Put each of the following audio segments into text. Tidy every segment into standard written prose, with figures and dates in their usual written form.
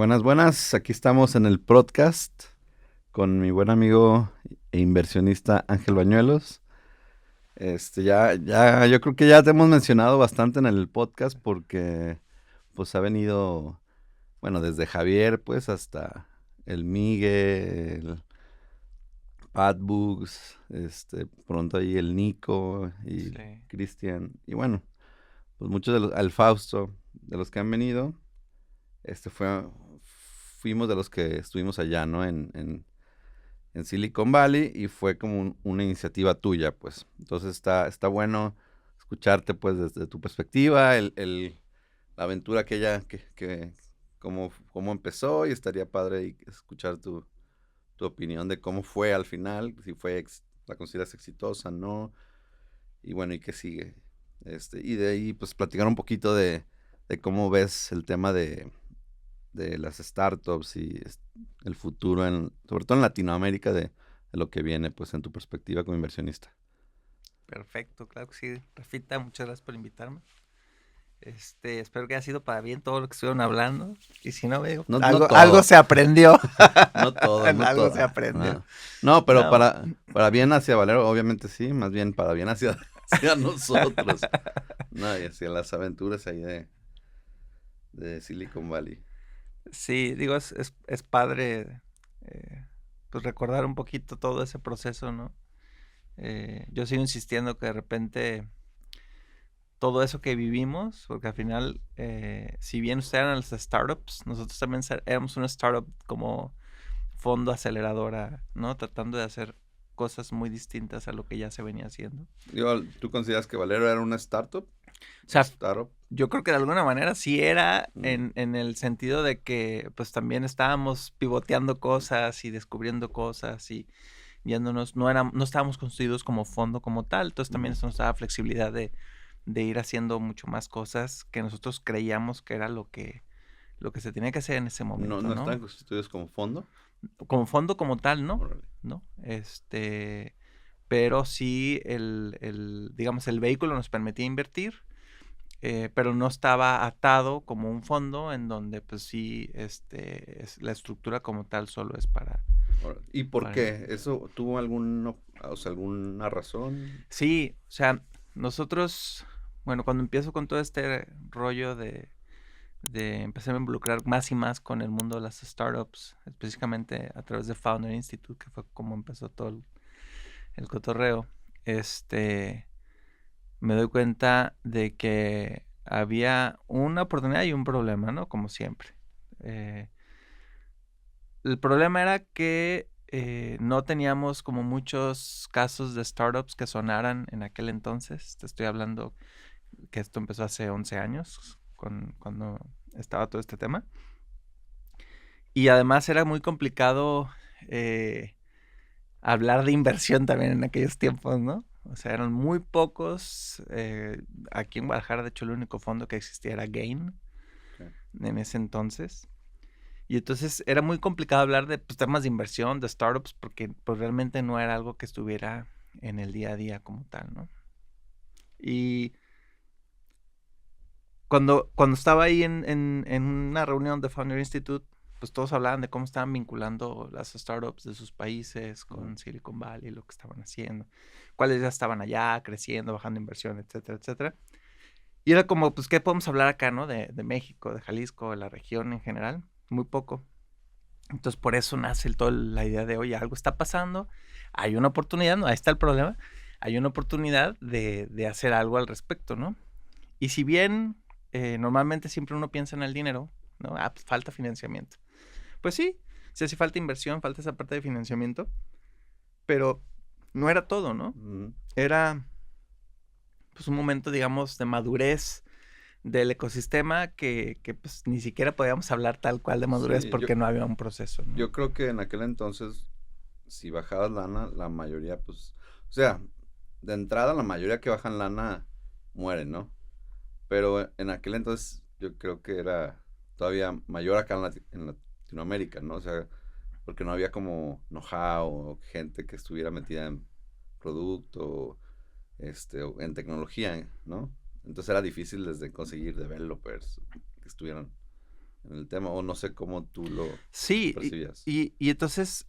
Buenas, buenas. Aquí estamos en el podcast con mi buen amigo e inversionista Ángel Bañuelos. Yo creo que ya te hemos mencionado bastante en el podcast porque pues ha venido, bueno, desde Javier pues hasta el Miguel, Pat Bugs, pronto ahí el Nico y Sí, Cristian y bueno, pues muchos de los, al Fausto, de los que han venido. Este fue, fuimos de los que estuvimos allá, ¿no? En Silicon Valley y fue como una iniciativa tuya, pues. Entonces está bueno escucharte, pues, desde tu perspectiva, la aventura aquella cómo empezó y estaría padre ahí escuchar tu opinión de cómo fue al final, si la consideras exitosa, ¿no? Y bueno, ¿y qué sigue? Y de ahí, pues, platicar un poquito de cómo ves el tema de las startups y el futuro, sobre todo en Latinoamérica, de lo que viene, pues en tu perspectiva como inversionista. perfecto, claro que sí. Rafita, muchas gracias por invitarme. Espero que haya sido para bien todo lo que estuvieron hablando. Y si no, veo, No, no algo todo, se aprendió. no todo, no Algo todo. se aprendió. No, no, pero No. para bien hacia Valero, obviamente sí, más bien para bien hacia, hacia nosotros. No, y hacia las aventuras ahí de Silicon Valley. Sí, digo, es padre pues recordar un poquito todo ese proceso, ¿no? Yo sigo insistiendo que de repente todo eso que vivimos, porque al final, si bien ustedes eran las startups, nosotros también éramos una startup como fondo aceleradora, ¿no? Tratando de hacer cosas muy distintas a lo que ya se venía haciendo. Digo, ¿tú consideras que Valero era una startup? O sea, Startup. yo creo que de alguna manera sí era Mm, en el sentido de que pues también estábamos pivoteando cosas y descubriendo cosas y yéndonos, no estábamos construidos como fondo como tal, entonces también ujú. eso nos daba flexibilidad de ir haciendo mucho más cosas que nosotros creíamos que era lo que se tenía que hacer en ese No, momento, no están ¿no? constituidos como fondo. Como fondo como tal, ¿no? Órale. ¿No? Pero sí digamos, el vehículo nos permitía invertir, pero no estaba atado como un fondo en donde pues sí, la estructura como tal solo es Órale. ¿Y por para qué? ¿Eso tuvo o sea, alguna razón? Sí, o sea, nosotros, bueno, cuando empiezo con todo este rollo de empezar a involucrar más y más con el mundo de las startups, específicamente a través de Founder Institute, que fue como empezó todo el cotorreo, este, me doy cuenta de que había una oportunidad y un problema, ¿no? Como siempre. Eh, el problema era que no teníamos como muchos casos de startups que sonaran en aquel entonces. Te estoy hablando que esto empezó hace 11 años, cuando estaba todo este tema. Y además era muy complicado eh, hablar de inversión también en aquellos tiempos, ¿no? O sea, eran muy pocos. Aquí en Guadalajara, de hecho, el único fondo que existía era Gain Ok. en ese entonces. Y entonces era muy complicado hablar de pues, temas de inversión, de startups, porque pues, realmente no era algo que estuviera en el día a día como tal, ¿no? Y cuando estaba ahí en una reunión de Founder Institute, pues todos hablaban de cómo estaban vinculando las startups de sus países Ujú. con Silicon Valley, lo que estaban haciendo, cuáles ya estaban allá, creciendo, bajando inversión, etcétera, etcétera. Y era como, pues, ¿qué podemos hablar acá, no? De México, de Jalisco, de la región en general. Muy poco. Entonces, por eso nace toda la idea de, oye, algo está pasando, hay una oportunidad, no, ahí está el problema, hay una oportunidad de hacer algo al respecto, ¿no? Y si bien normalmente siempre uno piensa en el dinero, ¿no? Ah, pues falta financiamiento. Pues sí, sí hace falta inversión, falta esa parte de financiamiento, pero no era todo, ¿no? Ujú. Era pues un momento, digamos, de madurez del ecosistema que pues ni siquiera podíamos hablar tal cual de madurez Sí, porque no había un proceso, ¿no? yo creo que en aquel entonces, si bajabas lana, la mayoría, pues, o sea, de entrada la mayoría que bajan lana mueren, ¿no? Pero en aquel entonces yo creo que era todavía mayor acá en Latinoamérica, ¿no? O sea, porque no había como know-how o gente que estuviera metida en producto, o en tecnología, ¿no? Entonces era difícil desde conseguir developers que estuvieran. en el tema, o no sé cómo tú lo Sí, percibías. y entonces,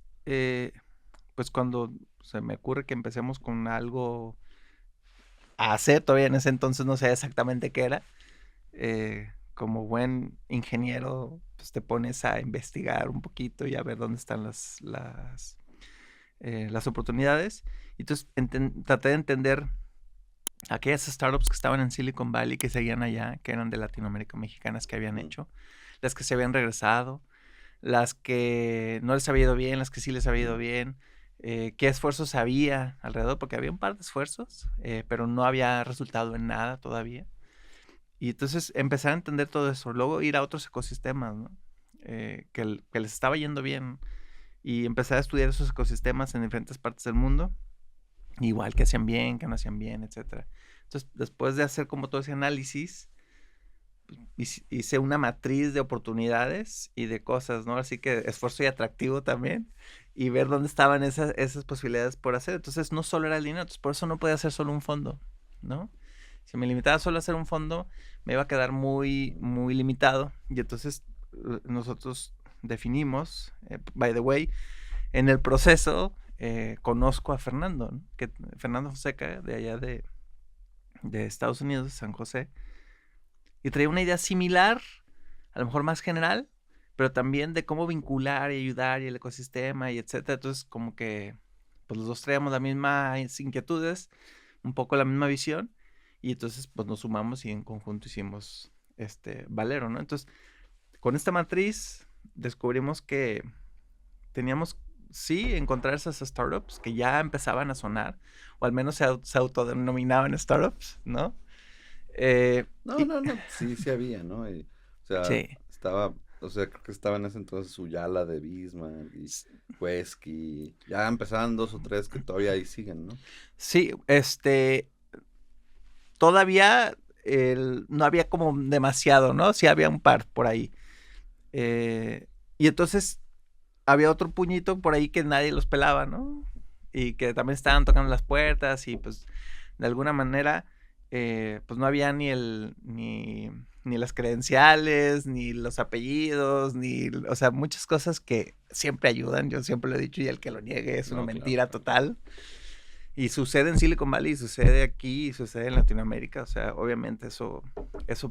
pues cuando se me ocurre que empecemos con algo a hacer, todavía en ese entonces no sé exactamente qué era, como buen ingeniero, pues te pones a investigar un poquito y a ver dónde están las oportunidades. Y entonces traté de entender aquellas startups que estaban en Silicon Valley, que seguían allá, que eran de Latinoamérica, mexicanas, que habían hecho, las que se habían regresado, las que no les había ido bien, las que sí les había ido bien, qué esfuerzos había alrededor, porque había un par de esfuerzos, pero no había resultado en nada todavía. Y entonces empezar a entender todo eso, luego ir a otros ecosistemas, ¿no? Que les estaba yendo bien, y empezar a estudiar esos ecosistemas en diferentes partes del mundo, igual que hacían bien, que no hacían bien, etcétera. Entonces, después de hacer como todo ese análisis, hice una matriz de oportunidades y de cosas, ¿no? Así que esfuerzo y atractivo también, y ver dónde estaban esas posibilidades por hacer. Entonces, no solo era el dinero, entonces por eso no podía hacer solo un fondo, ¿no? Si me limitaba solo a hacer un fondo, me iba a quedar muy, muy limitado. Y entonces nosotros definimos, by the way, en el proceso conozco a Fernando, ¿no? Fernando Fonseca, de allá de Estados Unidos, San José, y traía una idea similar, a lo mejor más general, pero también de cómo vincular y ayudar y el ecosistema y etcétera. Entonces, como que pues los dos traíamos las mismas inquietudes, un poco la misma visión, y entonces pues nos sumamos y en conjunto hicimos Valero, ¿no? Entonces, con esta matriz descubrimos que teníamos sí encontrar esas startups que ya empezaban a sonar, o al menos se autodenominaban startups, ¿no? No, sí, sí había, ¿no? O sea, Sí. creo que estaba en ese entonces Uyala de Bismarck y Wesky, ya empezaban 2 o 3 que todavía ahí siguen, ¿no? Sí, todavía no había como demasiado, ¿no? Sí había un par por ahí. Y entonces había otro puñito por ahí que nadie los pelaba, ¿no? Y que también estaban tocando las puertas y pues de alguna manera pues no había ni las credenciales, ni los apellidos, o sea, muchas cosas que siempre ayudan, yo siempre lo he dicho y el que lo niegue es una mentira total. Y sucede en Silicon Valley, sucede aquí, sucede en Latinoamérica, o sea, obviamente eso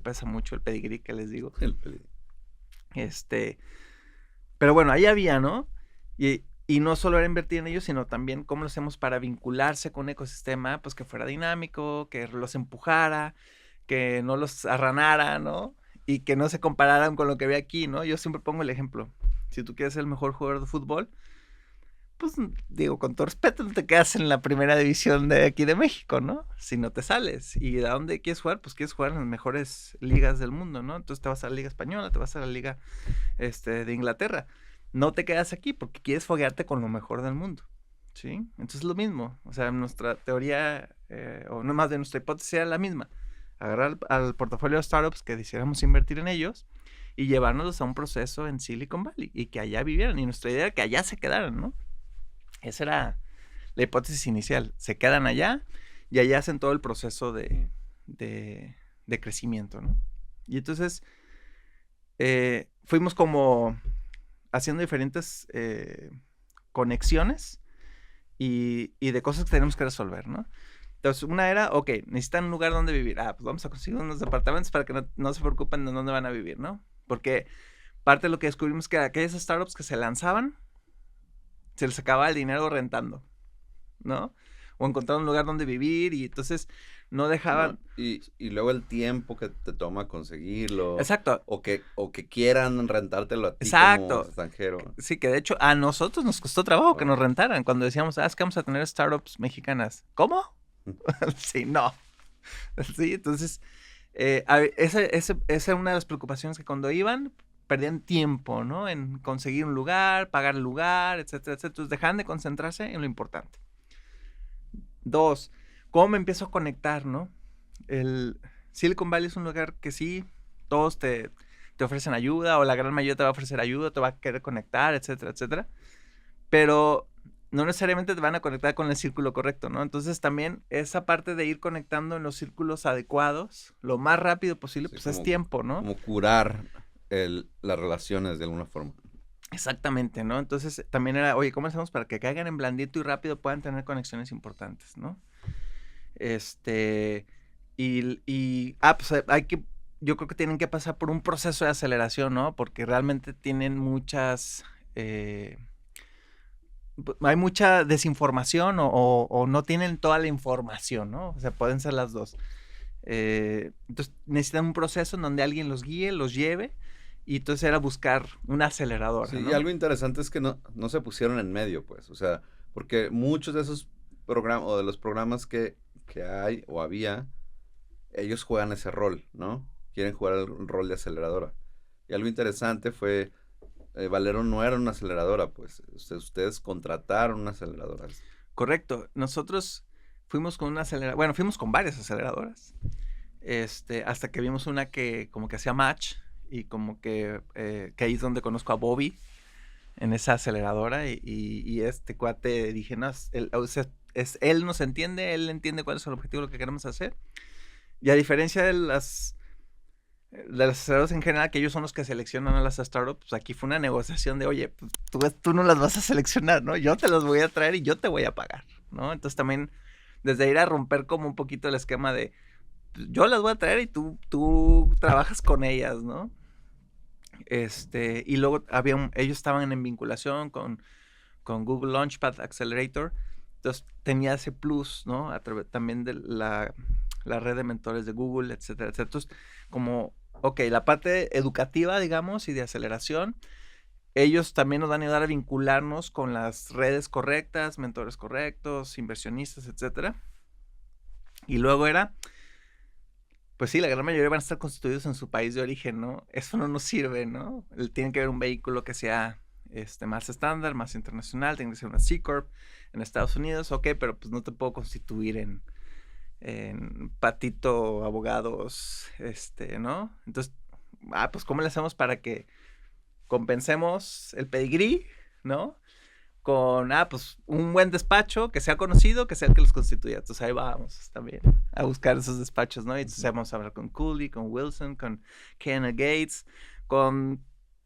pesa mucho, el pedigrí que les digo. El peligro. Pero bueno, ahí había, ¿no? Y no solo era invertir en ellos, sino también cómo lo hacemos para vincularse con un ecosistema, pues que fuera dinámico, que los empujara, que no los arranara, ¿no? Y que no se compararan con lo que ve aquí, ¿no? Yo siempre pongo el ejemplo. Si tú quieres ser el mejor jugador de fútbol, pues digo, con todo respeto, no te quedas en la primera división de aquí de México, ¿no? Si no te sales. ¿Y de dónde quieres jugar? Pues quieres jugar en las mejores ligas del mundo, ¿no? Entonces te vas a la Liga Española, te vas a la Liga de Inglaterra. No te quedas aquí porque quieres foguearte con lo mejor del mundo, ¿sí? Entonces lo mismo, o sea, nuestra teoría, o no más de nuestra hipótesis era la misma. Agarrar al portafolio de startups que quisiéramos invertir en ellos y llevárnoslos a un proceso en Silicon Valley y que allá vivieran. Y nuestra idea era que allá se quedaran, ¿no? Esa era la hipótesis inicial. Se quedan allá y allá hacen todo el proceso de crecimiento, ¿no? Y entonces fuimos como haciendo diferentes conexiones y de cosas que tenemos que resolver, ¿no? Entonces, una era, ok, necesitan un lugar donde vivir. Pues vamos a conseguir unos departamentos para que no se preocupen de dónde van a vivir, ¿no? Porque parte de lo que descubrimos que aquellas startups que se lanzaban, se les acababa el dinero rentando, ¿no? O encontrar un lugar donde vivir y entonces no dejaban... Y luego el tiempo que te toma conseguirlo. Exacto. O que quieran rentártelo a ti como extranjero. Sí, que de hecho a nosotros nos costó trabajo que nos rentaran. Cuando decíamos, es que vamos a tener startups mexicanas. ¿Cómo? Sí, no. Sí, entonces, esa es una de las preocupaciones que cuando iban, perdían tiempo, ¿no? En conseguir un lugar, pagar el lugar, etcétera, etcétera. Entonces dejaban de concentrarse en lo importante. 2, ¿cómo me empiezo a conectar, no? El Silicon Valley es un lugar que sí, todos te ofrecen ayuda, o la gran mayoría te va a ofrecer ayuda, te va a querer conectar, etcétera, etcétera. Pero no necesariamente te van a conectar con el círculo correcto, ¿no? Entonces también esa parte de ir conectando en los círculos adecuados lo más rápido posible, sí, pues es tiempo, ¿no? Como curar las relaciones de alguna forma. Exactamente, ¿no? Entonces también era, oye, ¿cómo hacemos para que caigan en blandito y rápido puedan tener conexiones importantes, ¿no? Pues yo creo que tienen que pasar por un proceso de aceleración, ¿no? Porque realmente tienen hay mucha desinformación o no tienen toda la información, ¿no? O sea, pueden ser las dos. Entonces necesitan un proceso en donde alguien los guíe, los lleve, y entonces era buscar una aceleradora, Sí, ¿no? y algo interesante es que no se pusieron en medio, pues, o sea, porque muchos de esos programas, o de los programas que hay o había, ellos juegan ese rol, ¿no? Quieren jugar el rol de aceleradora. Y algo interesante fue, Valero no era una aceleradora, pues, ustedes contrataron una aceleradora. Correcto. Nosotros fuimos con una aceleradora, bueno, fuimos con varias aceleradoras, hasta que vimos una que como que hacía match, y como que ahí es donde conozco a Bobby, en esa aceleradora, y este cuate dije, no, o sea, él nos entiende, él entiende cuál es el objetivo, lo que queremos hacer, y a diferencia de las aceleradoras en general, que ellos son los que seleccionan a las startups, pues aquí fue una negociación de, oye, pues tú no las vas a seleccionar, ¿no? Yo te las voy a traer y yo te voy a pagar, ¿no? Entonces también, desde ir a romper como un poquito el esquema de, pues, yo las voy a traer y tú trabajas con ellas, ¿no? Y luego ellos estaban en vinculación con Google Launchpad Accelerator, entonces tenía ese plus, ¿no? A través también de la red de mentores de Google, etcétera, etcétera. Entonces, como, ok, la parte educativa, digamos, y de aceleración, ellos también nos van a ayudar a vincularnos con las redes correctas, mentores correctos, inversionistas, etcétera. Y luego era, pues sí, la gran mayoría van a estar constituidos en su país de origen, ¿no? Eso no nos sirve, ¿no? Tiene que haber un vehículo que sea más estándar, más internacional, tiene que ser una C Corp en Estados Unidos, ok, pero pues no te puedo constituir en Patito Abogados, ¿no? Entonces, pues ¿cómo le hacemos para que compensemos el pedigrí, ¿no? Con, pues un buen despacho que sea conocido, que sea el que los constituya. Entonces ahí vamos también a buscar esos despachos, ¿no? Y entonces vamos a hablar con Cooley, con Wilson, con Kenneth Gates, con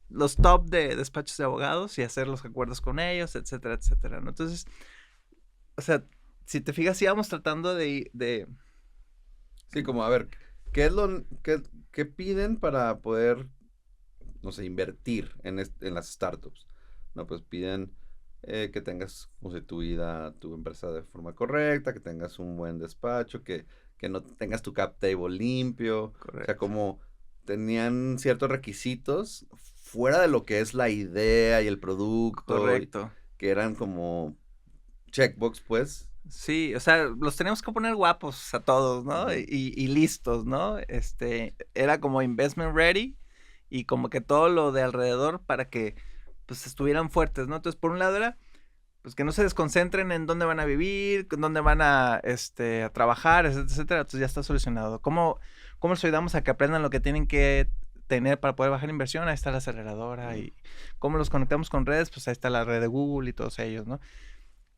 los top de despachos de abogados y hacer los acuerdos con ellos, etcétera, etcétera, ¿no? Entonces, o sea, si te fijas, íbamos tratando de... Sí, como, a ver, ¿qué piden para poder, no sé, invertir en las startups? No, pues piden que tengas constituida tu empresa de forma correcta, que tengas un buen despacho, que no tengas tu cap table limpio. Correcto. O sea, como tenían ciertos requisitos fuera de lo que es la idea y el producto. Correcto. Que eran como checkbox, pues. Sí, o sea, los teníamos que poner guapos a todos, ¿no? Ujú. Y listos, ¿no? Era como investment ready y como que todo lo de alrededor para que pues estuvieran fuertes, ¿no? Entonces, por un lado era pues que no se desconcentren en dónde van a vivir, dónde van a trabajar, etcétera, etcétera. Entonces ya está solucionado. ¿Cómo les ayudamos a que aprendan lo que tienen que tener para poder bajar inversión? Ahí está la aceleradora. Y cómo los conectamos con redes, pues ahí está la red de Google y todos ellos, ¿no?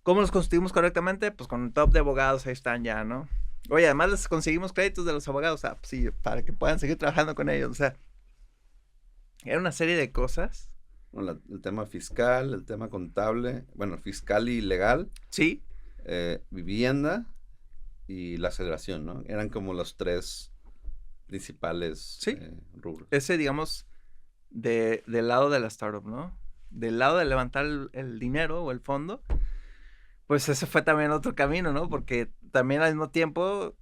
¿Cómo los constituimos correctamente? Pues con el top de abogados, ahí están ya, ¿no? Oye, además les conseguimos créditos de los abogados, pues sí, para que puedan seguir trabajando con ellos. O sea, era una serie de cosas. Bueno, el tema fiscal, el tema contable, bueno, fiscal y legal. Sí. Vivienda y la aceleración, ¿no? Eran como los tres principales rubros. Ese, digamos, del lado de la startup, ¿no? Del lado de levantar el dinero o el fondo, pues ese fue también otro camino, ¿no? Porque también al mismo tiempo,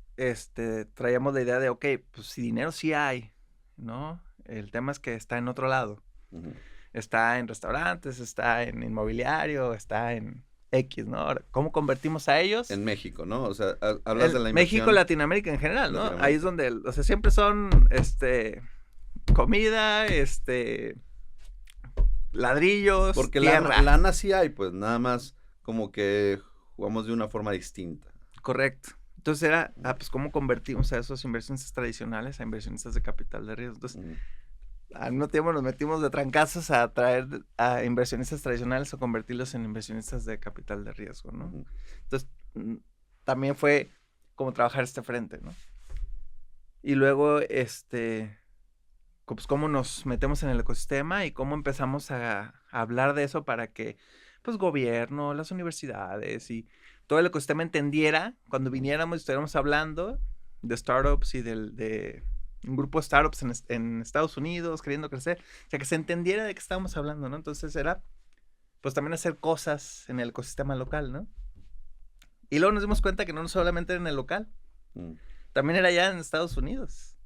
traíamos la idea de, ok, pues si dinero sí hay, ¿no? El tema es que está en otro lado. Uh-huh. Está en restaurantes, está en inmobiliario, está en X, ¿no? Ahora, ¿cómo convertimos a ellos? En México, ¿no? O sea, hablas de la inversión. México, Latinoamérica en general, ¿no? Ahí es donde, o sea, siempre son, comida, ladrillos, porque tierra. lana sí hay, pues nada más como que jugamos de una forma distinta. Correcto. Entonces era, pues cómo convertimos a esos inversionistas tradicionales a inversionistas de capital de riesgo. Entonces, al mismo tiempo nos metimos de trancazos a traer a inversionistas tradicionales o convertirlos en inversionistas de capital de riesgo, ¿no? Entonces, también fue como trabajar este frente, ¿no? Y luego, pues, cómo nos metemos en el ecosistema y cómo empezamos a hablar de eso para que, pues, gobierno, las universidades y todo el ecosistema entendiera cuando viniéramos y estuviéramos hablando de startups y de un grupo de startups en Estados Unidos queriendo crecer, o sea, que se entendiera de qué estábamos hablando, ¿no? Entonces era, pues, también hacer cosas en el ecosistema local, ¿no? Y luego nos dimos cuenta que no solamente era en el local, también era allá en Estados Unidos.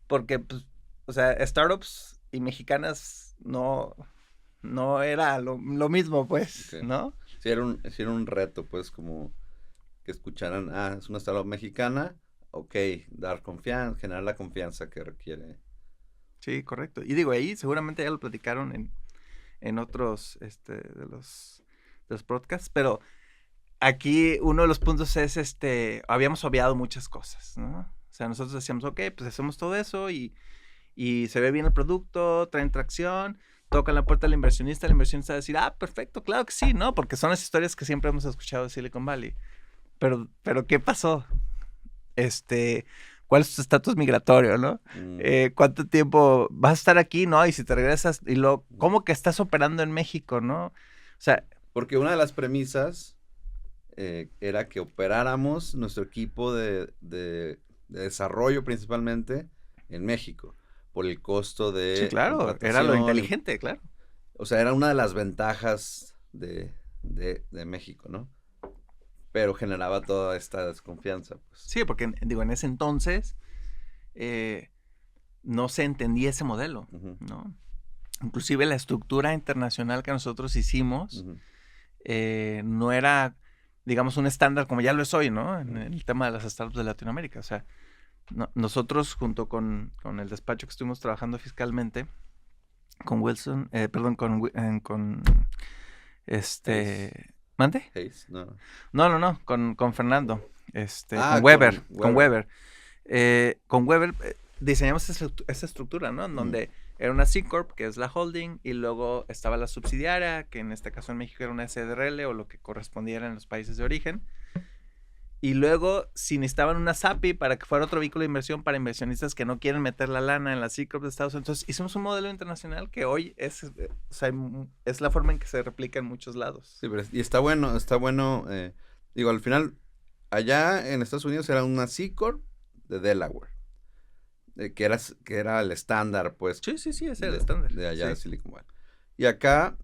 Porque, pues, o sea, startups y mexicanas no era lo mismo, pues, Ok. ¿no? Sí, era un reto, pues, como que escucharan, es una startup mexicana, ok, dar confianza, generar la confianza que requiere. Sí, correcto. Y digo, ahí seguramente ya lo platicaron en otros, de los podcasts, pero aquí uno de los puntos es, habíamos obviado muchas cosas, ¿no? O sea, nosotros decíamos, ok, pues hacemos todo eso y se ve bien el producto, traen tracción, tocan la puerta del inversionista, el inversionista va a decir, perfecto, claro que sí, ¿no? Porque son las historias que siempre hemos escuchado de Silicon Valley. Pero ¿qué pasó? ¿Cuál es tu estatus migratorio, no? ¿Cuánto tiempo vas a estar aquí, no? Y si te regresas, y luego, ¿cómo que estás operando en México, no? O sea... Porque una de las premisas era que operáramos nuestro equipo de desarrollo principalmente en México, por el costo de Sí, claro, era lo contratación. inteligente, claro. O sea, era una de las ventajas de México, ¿no? Pero generaba toda esta desconfianza, pues. Sí, porque, digo, en ese entonces no se entendía ese modelo, ¿no? Inclusive la estructura internacional que nosotros hicimos no era, digamos, un estándar como ya lo es hoy, ¿no? En el tema de las startups de Latinoamérica. O sea, nosotros junto con el despacho que estuvimos trabajando fiscalmente, con Wilson, con ¿mande? Hayes, no. No, con Fernando, con Weber, con Weber. Con Weber diseñamos esa estructura, ¿no? En donde era una C Corp, que es la holding, y luego estaba la subsidiaria, que en este caso en México era una SRL o lo que correspondiera en los países de origen. Y luego, si necesitaban una SAPI para que fuera otro vehículo de inversión para inversionistas que no quieren meter la lana en la C Corp de Estados Unidos. Entonces, hicimos un modelo internacional que hoy es la forma en que se replica en muchos lados. Sí, pero, y está bueno, digo, al final, allá en Estados Unidos era una C Corp de Delaware, que era el estándar, pues. Sí, ese era el estándar. De allá de Silicon Valley. Y acá,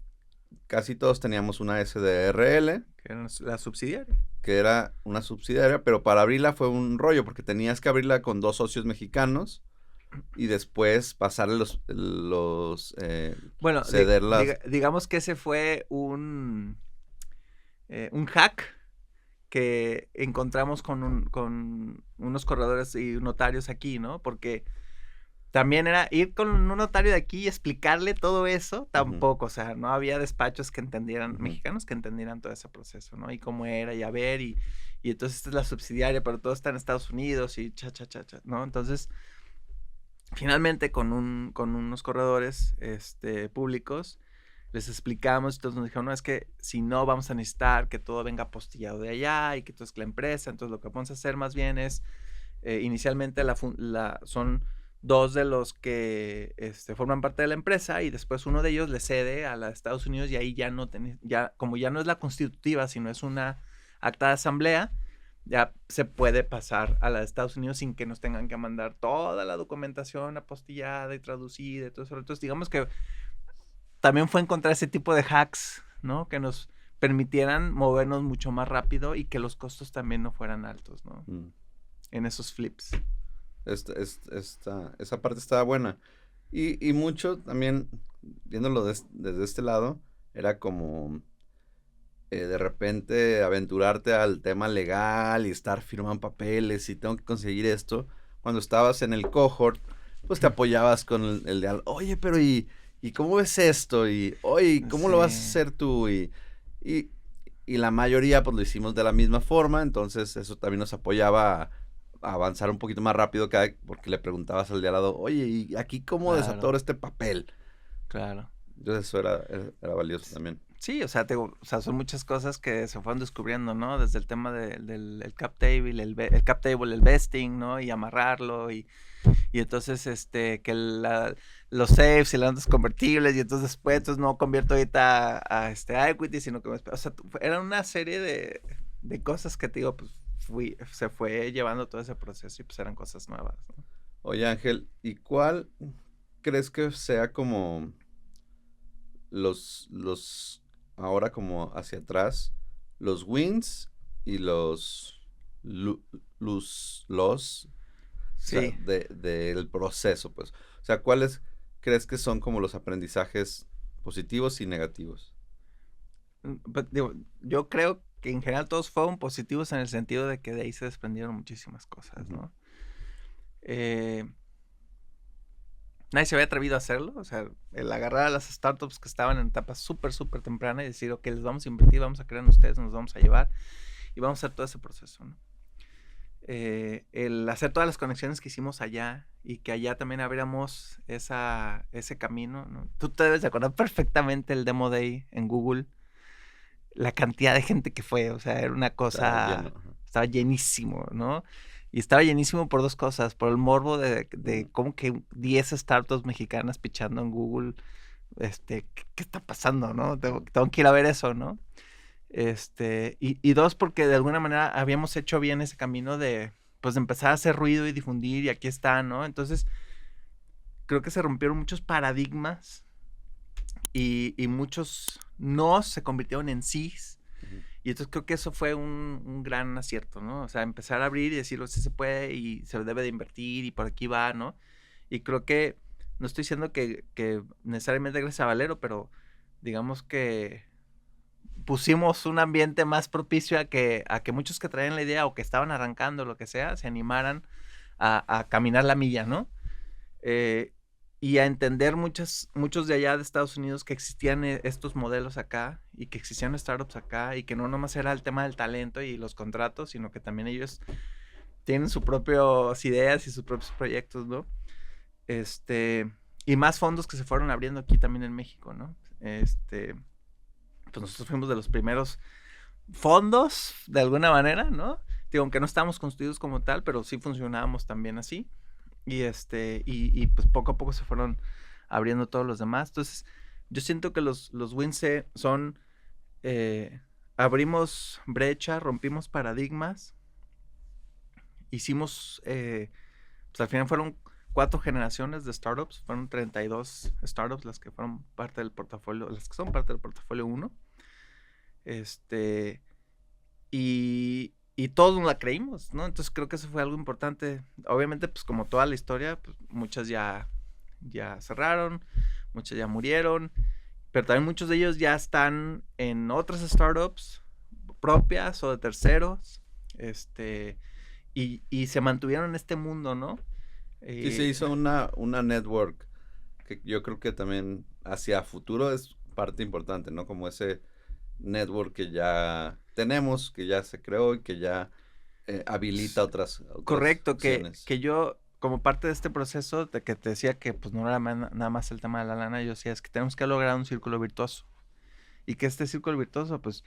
casi todos teníamos una SDRL. Que era la subsidiaria. Que era una subsidiaria, pero para abrirla fue un rollo, porque tenías que abrirla con 2 socios mexicanos y después pasarle bueno, cederlas. Digamos que ese fue un hack que encontramos con unos corredores y notarios aquí, ¿no? Porque también era ir con un notario de aquí y explicarle todo eso, tampoco, o sea, no había despachos que entendieran, mexicanos que entendieran todo ese proceso, ¿no? Y cómo era, y a ver, y entonces esta es la subsidiaria, pero todo está en Estados Unidos, y ¿no? Entonces, finalmente con unos corredores públicos, les explicamos, entonces nos dijeron, no, es que si no vamos a necesitar que todo venga apostillado de allá, y que entonces la empresa, entonces lo que vamos a hacer más bien es, inicialmente son 2 de los que forman parte de la empresa y después uno de ellos le cede a la de Estados Unidos y ahí como ya no es la constitutiva, sino es una acta de asamblea, ya se puede pasar a la de Estados Unidos sin que nos tengan que mandar toda la documentación apostillada y traducida y todo eso. Entonces, digamos que también fue encontrar ese tipo de hacks, ¿no? Que nos permitieran movernos mucho más rápido y que los costos también no fueran altos, ¿no? En esos flips. Esa parte estaba buena. Y mucho también, viéndolo desde este lado, era como de repente aventurarte al tema legal y estar firmando papeles y tengo que conseguir esto. Cuando estabas en el cohort, pues te apoyabas con el de, oye, pero ¿y cómo ves esto? Y, oye, ¿cómo lo vas a hacer tú? Y la mayoría, pues lo hicimos de la misma forma, entonces eso también nos apoyaba a avanzar un poquito más rápido porque le preguntabas al de al lado, oye, ¿y aquí cómo desatoro este papel? Claro. Entonces eso era valioso también. Sí, o sea, o sea, son muchas cosas que se fueron descubriendo, ¿no? Desde el tema del el cap table, el cap table, el vesting, ¿no? Y amarrarlo y entonces, que los saves y las notas convertibles y entonces después, entonces no convierto ahorita a equity, sino que o sea, era una serie de cosas que te digo, pues se fue llevando todo ese proceso y pues eran cosas nuevas, ¿no? Oye, Ángel, ¿y cuál crees que sea como los ahora como hacia atrás, los wins y lu- los, o sea, Sí. del proceso, pues? O sea, ¿cuáles crees que son como los aprendizajes positivos y negativos? Pues, digo, yo creo que en general todos fueron positivos en el sentido de que de ahí se desprendieron muchísimas cosas, Ujú. ¿no? Eh, Nadie se había atrevido a hacerlo, o sea, el agarrar a las startups que estaban en etapa súper, súper temprana y decir, ok, les vamos a invertir, vamos a creer en ustedes, nos vamos a llevar y vamos a hacer todo ese proceso, ¿no? El hacer todas las conexiones que hicimos allá y que allá también abriéramos ese camino, ¿no? Tú te debes de acordar perfectamente el Demo Day en Google, la cantidad de gente que fue, o sea, era una Estaba lleno. cosa, Ajá. estaba llenísimo, ¿no? Y estaba llenísimo por dos cosas, por el morbo de cómo que 10 startups mexicanas pichando en Google, ¿qué está pasando, no? Tengo que ir a ver eso, ¿no? Y dos, porque de alguna manera habíamos hecho bien ese camino de, pues, de empezar a hacer ruido y difundir, y aquí está, ¿no? Entonces, creo que se rompieron muchos paradigmas y muchos no se convirtieron en sís. Ujú. Y entonces creo que eso fue un gran acierto, ¿no? O sea, empezar a abrir y decirlo, sí se puede y se debe de invertir y por aquí va, ¿no? Y creo que, no estoy diciendo que necesariamente gracias a Valero, pero digamos que pusimos un ambiente más propicio a que muchos que traían la idea o que estaban arrancando, lo que sea, se animaran a caminar la milla, ¿no? Eh, y a entender muchos de allá de Estados Unidos que existían estos modelos acá y que existían startups acá y que no nomás era el tema del talento y los contratos, sino que también ellos tienen sus propias ideas y sus propios proyectos, ¿no? Y más fondos que se fueron abriendo aquí también en México, ¿no? Pues nosotros fuimos de los primeros fondos, de alguna manera, ¿no? Digo, aunque no estábamos construidos como tal, pero sí funcionábamos también así. Y pues poco a poco se fueron abriendo todos los demás. Entonces, yo siento que los WINSE son, abrimos brecha, rompimos paradigmas, hicimos, pues al final fueron 4 generaciones de startups, fueron 32 startups las que fueron parte del portafolio, las que son parte del portafolio 1. Y todos nos la creímos, ¿no? Entonces creo que eso fue algo importante. Obviamente, pues como toda la historia, pues muchas ya cerraron, muchas ya murieron, pero también muchos de ellos ya están en otras startups propias o de terceros, y se mantuvieron en este mundo, ¿no? Sí, se hizo una network que yo creo que también hacia futuro es parte importante, ¿no? Como ese network que ya tenemos, que ya se creó y que ya habilita otras Correcto, opciones. que yo, como parte de este proceso, de que te decía que pues no era nada más el tema de la lana, yo decía, es que tenemos que lograr un círculo virtuoso. Y que este círculo virtuoso, pues,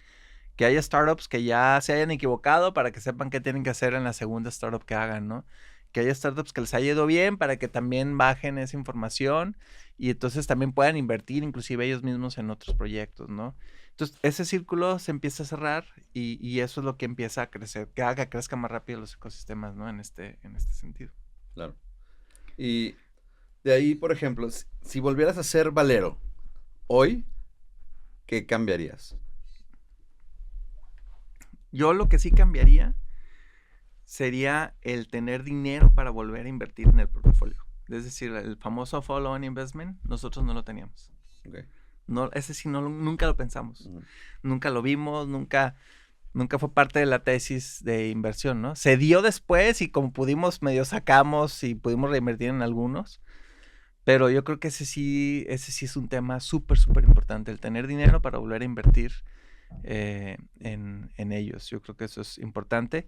que haya startups que ya se hayan equivocado para que sepan qué tienen que hacer en la segunda startup que hagan, ¿no? Que haya startups que les haya ido bien para que también bajen esa información y entonces también puedan invertir inclusive ellos mismos en otros proyectos, ¿no? Entonces, ese círculo se empieza a cerrar y eso es lo que empieza a crecer, que haga que crezcan más rápido los ecosistemas, ¿no? En este sentido. Claro. Y de ahí, por ejemplo, si volvieras a ser Valero hoy, ¿qué cambiarías? Yo lo que sí cambiaría sería el tener dinero para volver a invertir en el portafolio. Es decir, el famoso follow-on investment, nosotros no lo teníamos. Okay. No, ese sí nunca lo pensamos. Ujú. Nunca lo vimos, nunca fue parte de la tesis de inversión, ¿no? Se dio después y como pudimos medio sacamos y pudimos reinvertir en algunos. Pero yo creo que ese sí es un tema súper, súper importante, el tener dinero para volver a invertir en ellos. Yo creo que eso es importante.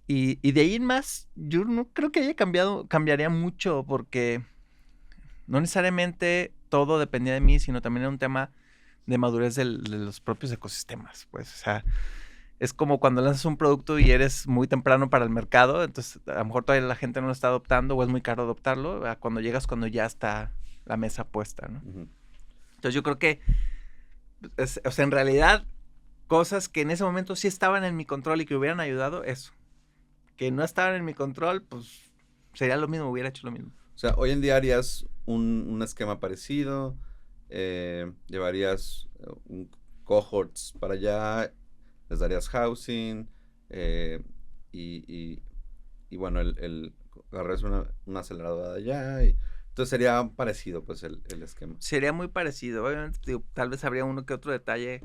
Y de ahí en más, yo no creo que cambiaría mucho porque no necesariamente todo dependía de mí, sino también era un tema de madurez de los propios ecosistemas, pues, o sea, es como cuando lanzas un producto y eres muy temprano para el mercado, entonces a lo mejor todavía la gente no lo está adoptando o es muy caro adoptarlo, a cuando llegas cuando ya está la mesa puesta, ¿no? Ujú. Entonces yo creo que, o sea, en realidad, cosas que en ese momento sí estaban en mi control y que hubieran ayudado, eso. Que no estaban en mi control, pues sería lo mismo, hubiera hecho lo mismo. O sea, hoy en día harías un esquema parecido, llevarías un cohorts para allá, les darías housing, y, y bueno, agarras una aceleradora de allá, y entonces sería parecido pues el esquema. Sería muy parecido. Obviamente, digo, tal vez habría uno que otro detalle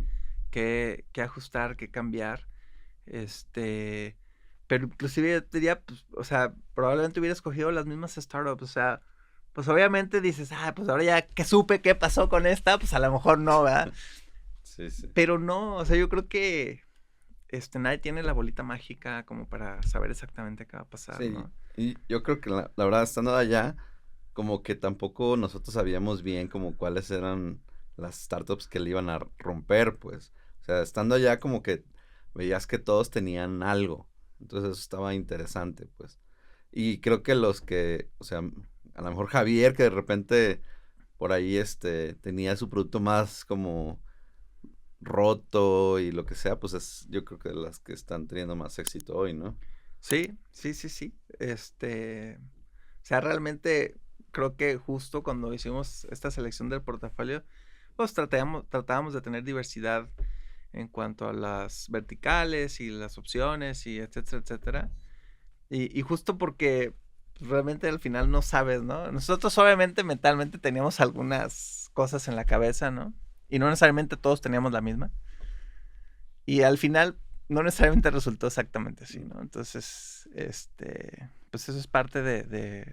que ajustar, que cambiar. Pero inclusive yo te diría, pues, o sea, probablemente hubiera escogido las mismas startups. O sea, pues obviamente dices, pues ahora ya que supe qué pasó con esta, pues a lo mejor no, ¿verdad? Sí, sí. Pero no, o sea, yo creo que nadie tiene la bolita mágica como para saber exactamente qué va a pasar, Sí, ¿no? y yo creo que la verdad, estando allá, como que tampoco nosotros sabíamos bien como cuáles eran las startups que le iban a romper, pues. O sea, estando allá como que veías que todos tenían algo. Entonces eso estaba interesante, pues. Y creo que los que, o sea, a lo mejor Javier, que de repente por ahí tenía su producto más como roto y lo que sea, pues es yo creo que de las que están teniendo más éxito hoy, ¿no? Sí, sí, sí, sí. O sea, realmente creo que justo cuando hicimos esta selección del portafolio, pues tratábamos de tener diversidad en cuanto a las verticales y las opciones y etcétera, etcétera. Y justo porque realmente al final no sabes, ¿no? Nosotros obviamente mentalmente teníamos algunas cosas en la cabeza, ¿no? Y no necesariamente todos teníamos la misma. Y al final no necesariamente resultó exactamente así, ¿no? Entonces, pues eso es parte del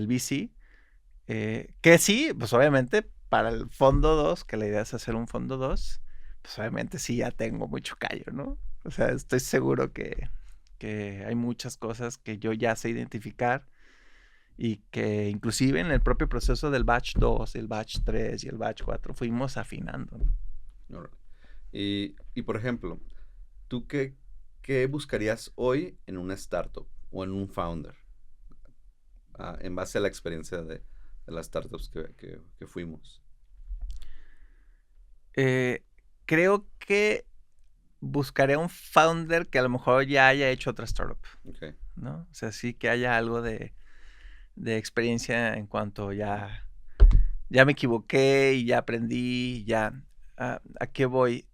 VC. Que sí, pues obviamente para el fondo 2, que la idea es hacer un fondo 2, pues obviamente sí ya tengo mucho callo, ¿no? O sea, estoy seguro que hay muchas cosas que yo ya sé identificar y que inclusive en el propio proceso del batch 2, el batch 3 y el batch 4 fuimos afinando, ¿no? Alright. Y por ejemplo, ¿tú qué buscarías hoy en una startup o en un founder? En base a la experiencia de las startups que fuimos. Creo que buscaré un founder que a lo mejor ya haya hecho otra startup, Okay. ¿no? O sea, sí que haya algo de experiencia en cuanto ya me equivoqué y ya aprendí, ya. ¿A qué voy?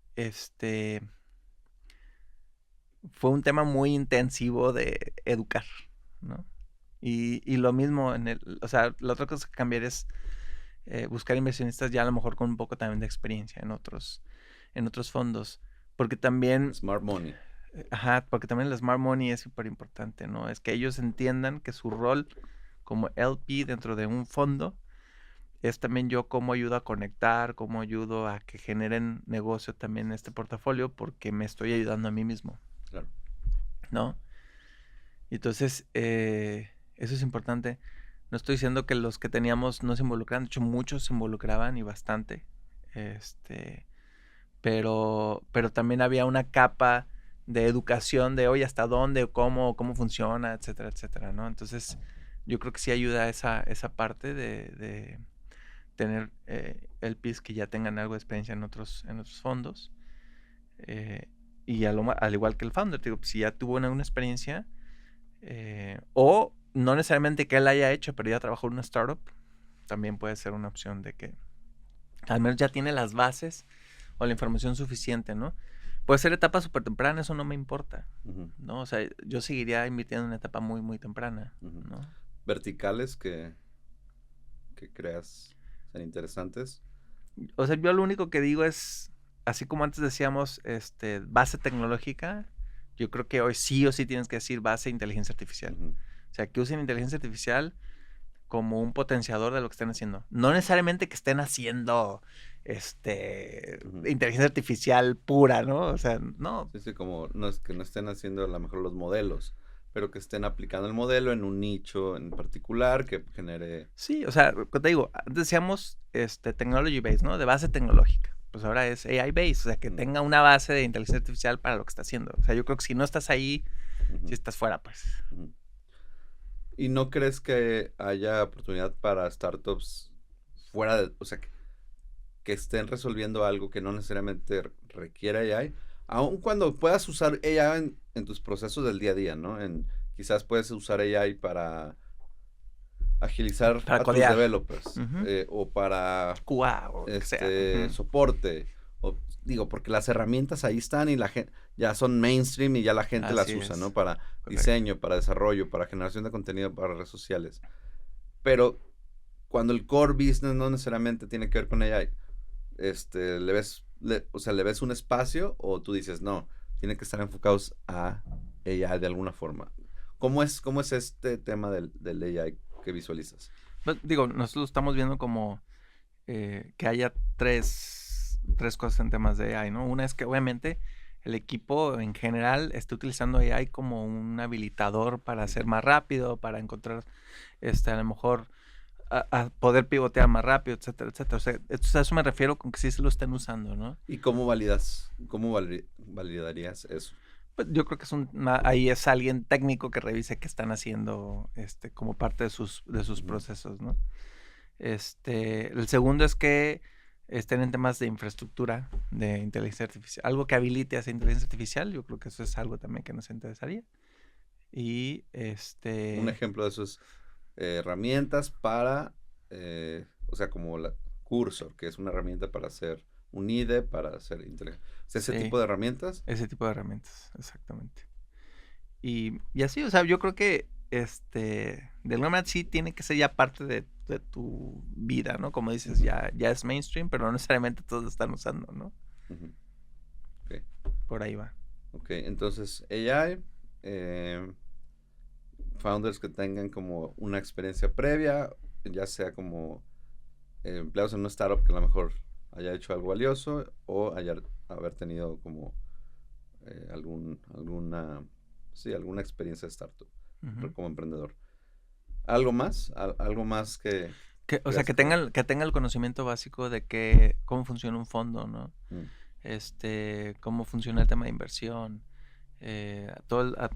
Fue un tema muy intensivo de educar, ¿no? Y lo mismo o sea, la otra cosa que cambiar es buscar inversionistas ya a lo mejor con un poco también de experiencia en otros fondos, porque también, Smart money. porque también el smart money es súper importante, ¿no? Es que ellos entiendan que su rol como LP dentro de un fondo es también yo cómo ayudo a conectar, cómo ayudo a que generen negocio también en este portafolio, porque me estoy ayudando a mí mismo. Claro. ¿No? Entonces, eso es importante. No estoy diciendo que los que teníamos no se involucraban, de hecho muchos se involucraban y bastante. Pero también había una capa de educación de, oye, hasta dónde, cómo funciona, etcétera, etcétera, ¿no? Entonces, yo creo que sí ayuda esa parte de tener LPs que ya tengan algo de experiencia en otros fondos. Y al igual que el founder, digo, si ya tuvo una experiencia, o no necesariamente que él haya hecho, pero ya trabajó en una startup, también puede ser una opción de que al menos ya tiene las bases o la información suficiente, ¿no? Puede ser etapa súper temprana, eso no me importa, ¿no? O sea, yo seguiría invirtiendo en una etapa muy, muy temprana, ¿no? Verticales que creas sean interesantes. O sea, yo lo único que digo es, así como antes decíamos, base tecnológica, yo creo que hoy sí o sí tienes que decir base inteligencia artificial. O sea, que usen inteligencia artificial como un potenciador de lo que estén haciendo. No necesariamente que estén haciendo inteligencia artificial pura, ¿no? O sea, no. Sí, como no es que no estén haciendo a lo mejor los modelos, pero que estén aplicando el modelo en un nicho en particular que genere... Sí, o sea, te digo, antes decíamos technology based, ¿no? De base tecnológica. Pues ahora es AI based, o sea, que tenga una base de inteligencia artificial para lo que está haciendo. O sea, yo creo que si no estás ahí, si estás fuera, pues. ¿Y no crees que haya oportunidad para startups fuera de, o sea, que estén resolviendo algo que no necesariamente requiere AI? Aun cuando puedas usar AI en tus procesos del día a día, ¿no? Quizás puedes usar AI para agilizar Para a tus codear. developers o para QA o lo que sea. soporte. Digo, porque las herramientas ahí están y la gente ya son mainstream y ya la gente las Así usa, es. ¿no? Para Correcto. diseño, para desarrollo, para generación de contenido para redes sociales. Pero cuando el core business no necesariamente tiene que ver con AI, ¿le ves un espacio o tú dices, no, tiene que estar enfocados a AI de alguna forma? ¿Cómo es este tema del AI que visualizas? Pues, digo, nosotros lo estamos viendo como que haya tres cosas en temas de AI, ¿no? Una es que obviamente el equipo en general está utilizando AI como un habilitador para ser más rápido, para encontrar, a lo mejor, a poder pivotear más rápido, etcétera, etcétera. O sea, a eso me refiero con que sí se lo estén usando, ¿no? ¿Y cómo validarías eso? Pues yo creo que ahí es alguien técnico que revise qué están haciendo, como parte de sus procesos, ¿no? El segundo es que estén en temas de infraestructura de inteligencia artificial. Algo que habilite a esa inteligencia artificial, yo creo que eso es algo también que nos interesaría. Y Un ejemplo de eso es herramientas para, o sea, como la Cursor, que es una herramienta para hacer un IDE, para hacer inteligencia. O sea, ese sí, tipo de herramientas. ese tipo de herramientas, exactamente. Y así, o sea, yo creo que de alguna manera sí tiene que ser ya parte de tu vida, ¿no? Como dices, ya es mainstream, pero no necesariamente todos lo están usando, ¿no? Okay. Por ahí va. Ok, entonces AI, founders que tengan como una experiencia previa, ya sea como empleados en una startup que a lo mejor haya hecho algo valioso o haber tenido como alguna experiencia de startup como emprendedor. ¿Algo más? ¿Algo más que O sea, creas que... que tenga el conocimiento básico de cómo funciona un fondo, ¿no? Cómo funciona el tema de inversión,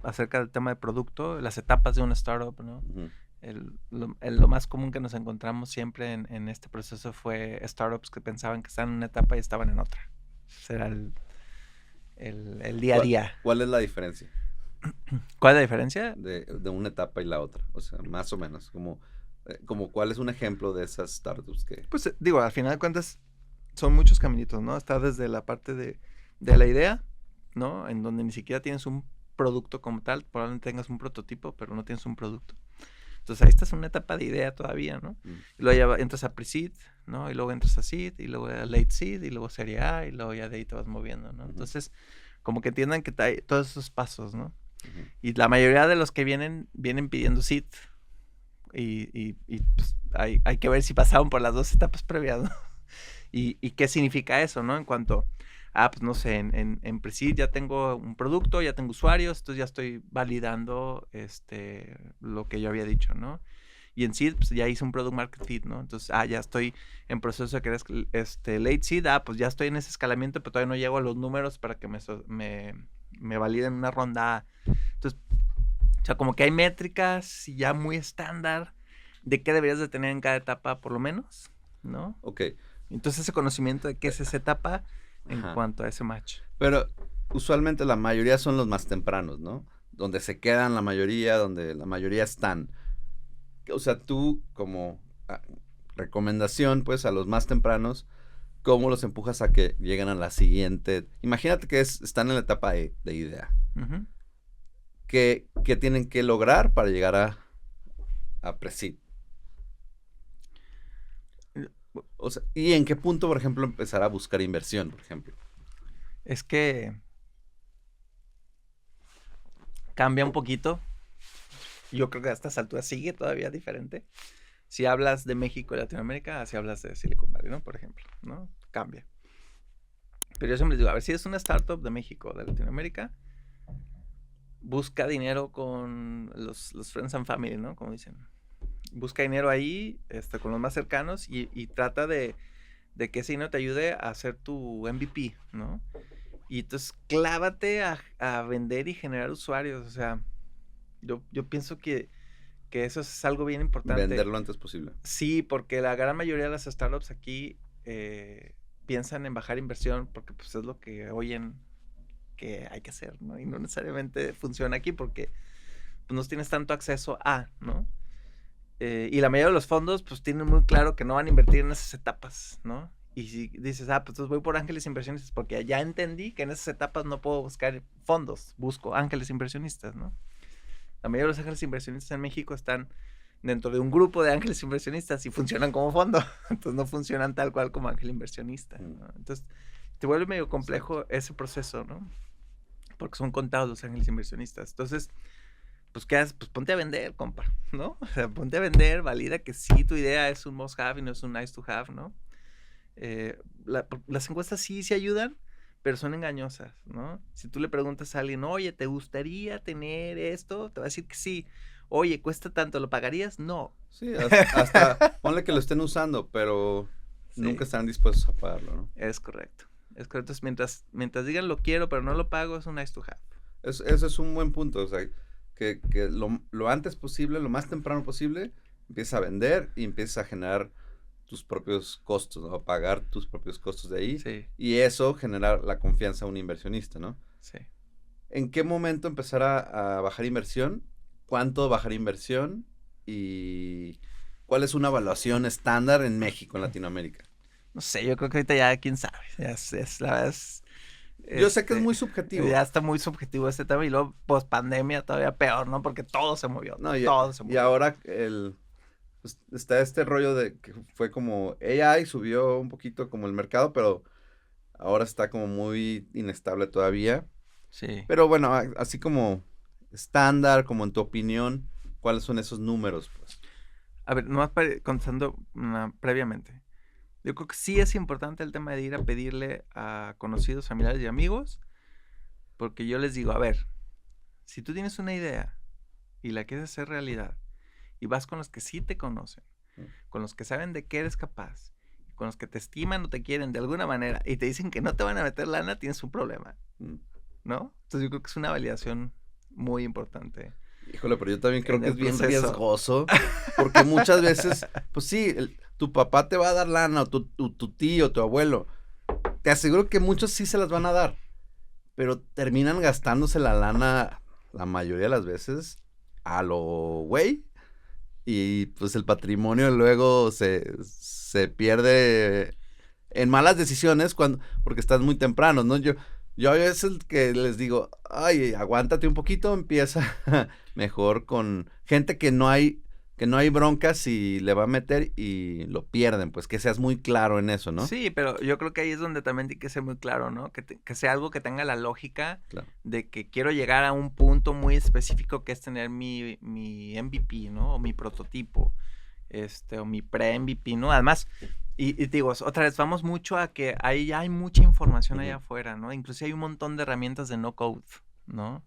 acerca del tema de producto, las etapas de una startup, ¿no? Lo más común que nos encontramos siempre en este proceso fue startups que pensaban que estaban en una etapa y estaban en otra. Ese era el día a día. ¿Cuál es la diferencia? ¿Cuál es la diferencia? De una etapa y la otra, o sea, más o menos, como cuál es un ejemplo de esas startups que... Pues digo, al final de cuentas son muchos caminitos, ¿no? Está desde la parte de la idea, ¿no? En donde ni siquiera tienes un producto como tal, probablemente tengas un prototipo, pero no tienes un producto. Entonces ahí estás en una etapa de idea todavía, ¿no? Y luego ya entras a pre-seed, ¿no? Y luego entras a seed, y luego a late seed, y luego serie A, y luego ya de ahí te vas moviendo, ¿no? Entonces, como que entiendan que hay todos esos pasos, ¿no? Y la mayoría de los que vienen pidiendo seed. Y pues, hay que ver si pasaron por las dos etapas previas, ¿no? Y qué significa eso, ¿no? En cuanto pues no sé, en Presid ya tengo un producto, ya tengo usuarios, entonces ya estoy validando lo que yo había dicho, ¿no? Y en Seed, pues ya hice un Product Market Fit, ¿no? Entonces, ya estoy en proceso de crear Late Seed, pues ya estoy en ese escalamiento, pero todavía no llego a los números para que me validen una ronda A. Entonces, o sea, como que hay métricas ya muy estándar de qué deberías de tener en cada etapa, por lo menos, ¿no? Ok. Entonces, ese conocimiento de qué es esa etapa en cuanto a ese match. Pero usualmente la mayoría son los más tempranos, ¿no? Donde se quedan la mayoría, donde la mayoría están. O sea, tú como recomendación, pues, a los más tempranos, ¿cómo los empujas a que lleguen a la siguiente? Imagínate que están en la etapa de idea. ¿Qué tienen que lograr para llegar a Presid? O sea, ¿y en qué punto, por ejemplo, empezar a buscar inversión, por ejemplo? Es que cambia un poquito. Yo creo que a estas alturas sigue todavía diferente. Si hablas de México y Latinoamérica, si hablas de Silicon Valley, ¿no? Por ejemplo, ¿no? Cambia. Pero yo siempre les digo, a ver, si es una startup de México o de Latinoamérica, busca dinero con los friends and family, ¿no? Como dicen. Busca dinero ahí, con los más cercanos y trata de que ese dinero te ayude a hacer tu MVP, ¿no? Y entonces clávate a vender y generar usuarios. O sea, yo pienso que eso es algo bien importante. Vender lo antes posible. Sí, porque la gran mayoría de las startups aquí piensan en bajar inversión porque pues es lo que oyen que hay que hacer, ¿no? Y no necesariamente funciona aquí porque pues no tienes tanto acceso a, ¿no? Y la mayoría de los fondos pues tienen muy claro que no van a invertir en esas etapas, ¿no? Y si dices, pues entonces voy por ángeles inversionistas porque ya entendí que en esas etapas no puedo buscar fondos, busco ángeles inversionistas, ¿no? La mayoría de los ángeles inversionistas en México están dentro de un grupo de ángeles inversionistas y funcionan como fondo, entonces no funcionan tal cual como ángel inversionista, ¿no? Entonces te vuelve medio complejo ese proceso, ¿no? Porque son contados los ángeles inversionistas. Entonces, pues, ¿qué haces? Pues ponte a vender, compa, ¿no? O sea, ponte a vender, valida que sí tu idea es un must have y no es un nice to have, ¿no? Las encuestas sí ayudan, pero son engañosas, ¿no? Si tú le preguntas a alguien, oye, ¿te gustaría tener esto? Te va a decir que sí. Oye, ¿cuesta tanto? ¿Lo pagarías? No. Sí, hasta ponle que lo estén usando, pero Sí. nunca están dispuestos a pagarlo, ¿no? Es correcto. Entonces, mientras digan lo quiero, pero no lo pago, es un nice to have. Eso es un buen punto, o sea, que lo antes posible, lo más temprano posible, empieza a vender y empieza a generar tus propios costos, ¿no? A pagar tus propios costos de ahí. Sí. Y eso generar la confianza a un inversionista, ¿no? Sí. ¿En qué momento empezar a bajar inversión? ¿Cuánto bajar inversión? ¿Y cuál es una evaluación estándar en México, en Latinoamérica? No sé, yo creo que ahorita ya, quién sabe. La verdad es... Yo sé que es muy subjetivo. Ya está muy subjetivo este tema y luego post pandemia todavía peor, ¿no? Porque todo se movió. No, todo se movió. Y ahora pues, está este rollo de que fue como AI subió un poquito como el mercado, pero ahora está como muy inestable todavía. Sí. Pero bueno, así como estándar, como en tu opinión, ¿cuáles son esos números? Pues? A ver, nomás contestando previamente. Yo creo que sí es importante el tema de ir a pedirle a conocidos, familiares y amigos, porque yo les digo, a ver, si tú tienes una idea y la quieres hacer realidad, y vas con los que sí te conocen, con los que saben de qué eres capaz, con los que te estiman o te quieren de alguna manera, y te dicen que no te van a meter lana, tienes un problema, ¿no? Entonces yo creo que es una validación muy importante. Híjole, pero yo también creo que es bien proceso. riesgoso, porque muchas veces, pues sí, tu papá te va a dar lana, o tu tío, tu abuelo, te aseguro que muchos sí se las van a dar, pero terminan gastándose la lana la mayoría de las veces a lo güey, y pues el patrimonio luego se pierde en malas decisiones porque estás muy temprano, ¿no? Yo a veces que les digo, ay, aguántate un poquito, empieza mejor con gente que no hay broncas y le va a meter y lo pierden, pues que seas muy claro en eso, ¿no? Sí, pero yo creo que ahí es donde también hay que ser muy claro, ¿no? Que sea algo que tenga la lógica de que quiero llegar a un punto muy específico que es tener mi MVP, ¿no? O mi prototipo, o mi pre-MVP, ¿no? Además, y digo, otra vez, vamos mucho a que ahí ya hay mucha información allá afuera, ¿no? Incluso hay un montón de herramientas de no code, ¿no?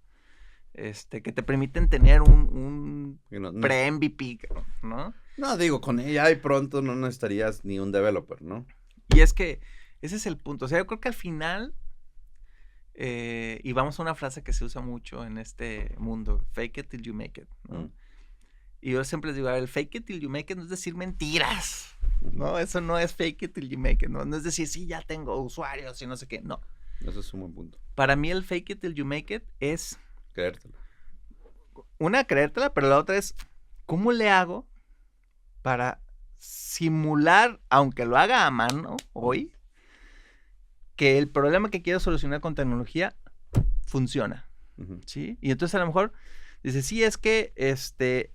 Que te permiten tener un pre-MVP, ¿no? No, digo, con ella y pronto no necesitarías ni un developer, ¿no? Y es que ese es el punto. O sea, yo creo que al final, y vamos a una frase que se usa mucho en este mundo, fake it till you make it, ¿no? Y yo siempre les digo, a ver, el fake it till you make it no es decir mentiras, ¿no? Eso no es fake it till you make it, ¿no? No es decir, sí, ya tengo usuarios y no sé qué, no. Eso es un buen punto. Para mí el fake it till you make it es... creértela. Una, creértela, pero la otra es, ¿cómo le hago para simular, aunque lo haga a mano hoy, que el problema que quiero solucionar con tecnología funciona? ¿Sí? Y entonces a lo mejor dices, sí, es que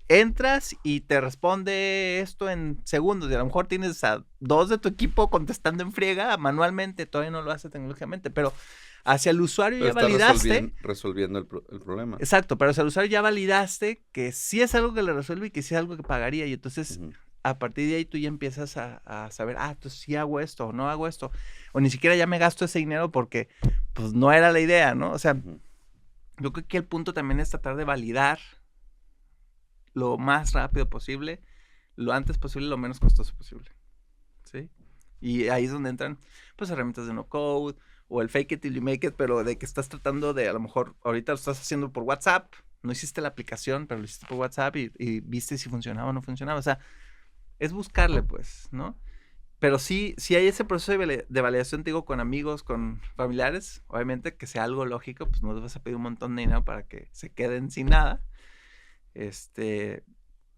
entras y te responde esto en segundos, y a lo mejor tienes a 2 de tu equipo contestando en friega manualmente, todavía no lo hace tecnológicamente, pero hacia el usuario pero ya validaste. Resolviendo el problema. Exacto, pero hacia el usuario ya validaste que sí es algo que le resuelve y que sí es algo que pagaría. Y entonces, a partir de ahí tú ya empiezas a saber, entonces sí hago esto o no hago esto. O ni siquiera ya me gasto ese dinero porque pues no era la idea, ¿no? O sea, Yo creo que el punto también es tratar de validar lo más rápido posible, lo antes posible, lo menos costoso posible, ¿sí? Y ahí es donde entran, pues, herramientas de no code o el fake it till you make it, pero de que estás tratando de, a lo mejor, ahorita lo estás haciendo por WhatsApp, no hiciste la aplicación, pero lo hiciste por WhatsApp y viste si funcionaba o no funcionaba. O sea, es buscarle, pues, ¿no? Pero sí hay ese proceso de validación, te digo, con amigos, con familiares, obviamente que sea algo lógico, pues no les vas a pedir un montón de dinero para que se queden sin nada.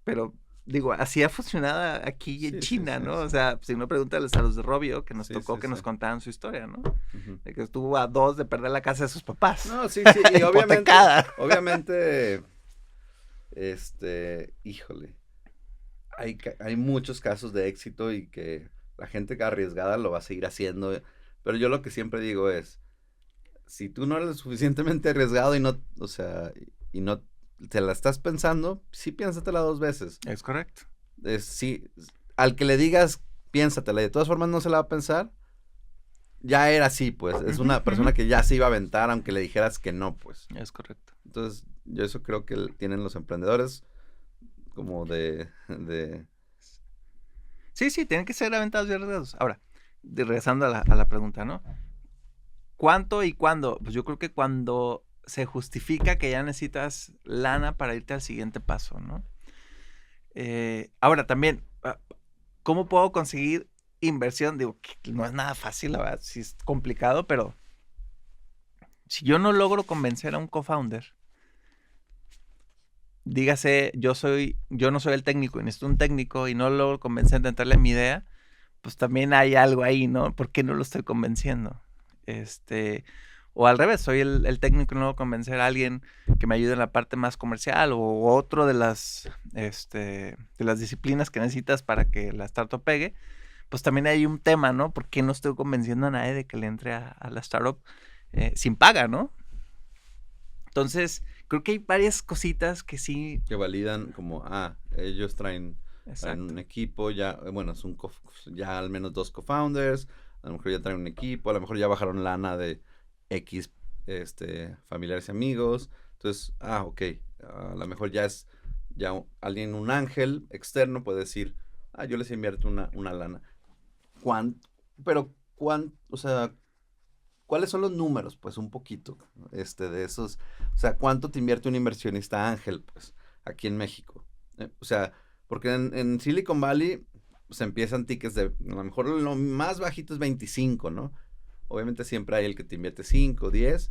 Pero digo, así ha funcionado aquí en Sí, sí, China, sí, ¿no? sí. O sea, si no, pregúntales a los de Robio, que nos Sí, tocó sí, que nos sí. contaran su historia, ¿no? Ujú. De que estuvo a 2 de perder la casa de sus papás. No, sí, sí, y Hipotecada. obviamente, híjole, hay muchos casos de éxito y que la gente arriesgada lo va a seguir haciendo, pero yo lo que siempre digo es, si tú no eres lo suficientemente arriesgado y no, o sea, y no te la estás pensando, sí piénsatela 2 veces. Es correcto. Sí, al que le digas, piénsatela, y de todas formas no se la va a pensar, ya era así, pues, es Ujú, una persona ujú. que ya se iba a aventar aunque le dijeras que no, pues. Es correcto. Entonces, yo eso creo que tienen los emprendedores como de Sí, tienen que ser aventados y arriesgados. Ahora, regresando a la pregunta, ¿no? ¿Cuánto y cuándo? Pues yo creo que cuando se justifica que ya necesitas lana para irte al siguiente paso, ¿no? Ahora también, ¿cómo puedo conseguir inversión? Digo, que no es nada fácil, la verdad, sí es complicado, pero si yo no logro convencer a un co-founder, dígase, yo no soy el técnico y necesito un técnico y no logro convencer de entrarle a mi idea, pues también hay algo ahí, ¿no? ¿Por qué no lo estoy convenciendo? O al revés, soy el técnico y no logro convencer a alguien que me ayude en la parte más comercial o otro de las disciplinas que necesitas para que la startup pegue, pues también hay un tema, ¿no? ¿Por qué no estoy convenciendo a nadie de que le entre a la startup sin paga, ¿no? Entonces, creo que hay varias cositas que sí. que validan como, ellos traen un Exacto. equipo, ya, bueno, ya al menos 2 co-founders, a lo mejor ya traen un equipo, a lo mejor ya bajaron lana de X, familiares y amigos, entonces, ok, a lo mejor ya alguien, un ángel externo puede decir, yo les invierto una lana. ¿Cuánto? Pero, o sea, ¿cuáles son los números? Pues un poquito, de esos, o sea, ¿cuánto te invierte un inversionista ángel, pues, aquí en México? O sea, porque en Silicon Valley se empiezan tickets de, a lo mejor lo más bajito es 25, ¿no? Obviamente siempre hay el que te invierte 5, 10,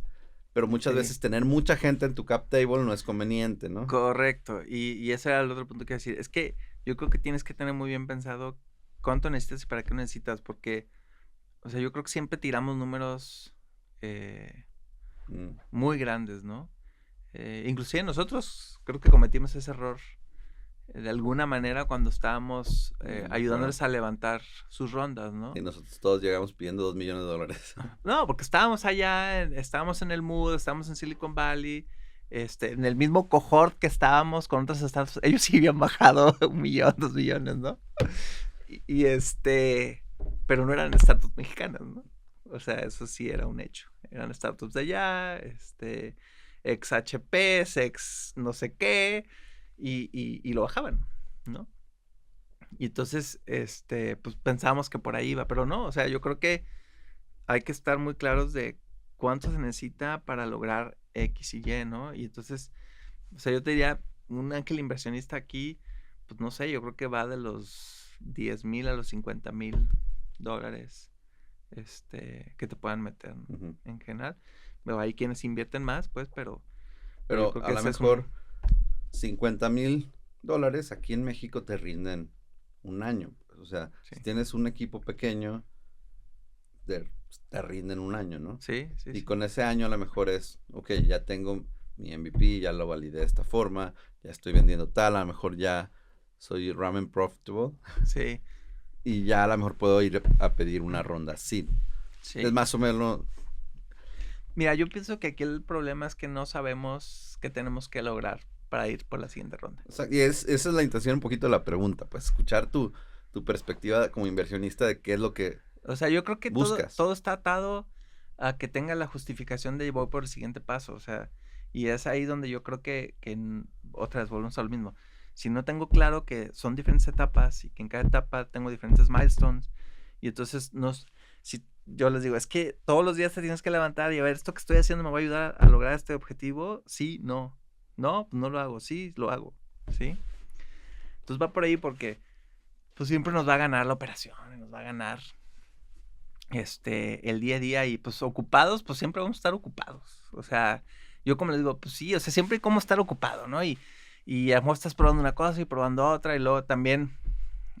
pero muchas Sí, veces tener mucha gente en tu cap table no es conveniente, ¿no? correcto. Y ese era el otro punto que decir. Es que yo creo que tienes que tener muy bien pensado cuánto necesitas y para qué necesitas, porque, o sea, yo creo que siempre tiramos números Mm, muy grandes, ¿no? Inclusive nosotros creo que cometimos ese error de alguna manera cuando estábamos me acuerdo. ayudándoles a levantar sus rondas, Y ¿no? nosotros todos llegamos pidiendo $2 millones. No, porque estábamos allá, estábamos en el Mood, estábamos en Silicon Valley, en el mismo cohort que estábamos con otras startups, ellos sí habían bajado 1 millón, 2 millones, ¿no? Pero no eran startups mexicanas, ¿no? O sea, eso sí era un hecho. Eran startups de allá, ex HP, ex no sé qué, y lo bajaban, ¿no? Y entonces, pues pensábamos que por ahí iba, pero no, o sea, yo creo que hay que estar muy claros de cuánto se necesita para lograr X y Y, ¿no? Y entonces, o sea, yo te diría, un ángel inversionista aquí, pues no sé, yo creo que va de los 10,000 a los 50,000 dólares, que te puedan meter, ¿no? Ujú. En general. Pero hay quienes invierten más, pues, pero yo Pero creo a que lo ese es mejor $50,000 aquí en México te rinden un año. Pues, o sea, sí, si tienes un equipo pequeño, te rinden un año, ¿no? sí, sí, Y sí. con ese año a lo mejor es, ok, ya tengo mi MVP, ya lo validé de esta forma, ya estoy vendiendo tal, a lo mejor ya soy ramen profitable Sí, y ya a lo mejor puedo ir a pedir una ronda así. Es sí. más o menos, Mira, yo pienso que aquí el problema es que no sabemos qué tenemos que lograr para ir por la siguiente ronda. o sea, y esa es la intención un poquito de la pregunta, pues escuchar tu perspectiva como inversionista de qué es lo que O sea, yo creo que todo, buscas. todo está atado a que tenga la justificación de voy por el siguiente paso. O sea, Y es ahí donde yo creo que otra vez volvemos a lo mismo. Si no tengo claro que son diferentes etapas y que en cada etapa tengo diferentes milestones, y entonces si yo les digo, es que todos los días te tienes que levantar y a ver, esto que estoy haciendo me va a ayudar a lograr este objetivo, sí, no, no lo hago, sí, lo hago, ¿sí? Entonces va por ahí porque pues siempre nos va a ganar la operación, nos va a ganar el día a día y pues ocupados, pues siempre vamos a estar ocupados. O sea, yo como les digo, pues sí, o sea, siempre hay como estar ocupado, ¿no? Y a lo mejor estás probando una cosa y probando otra, y luego también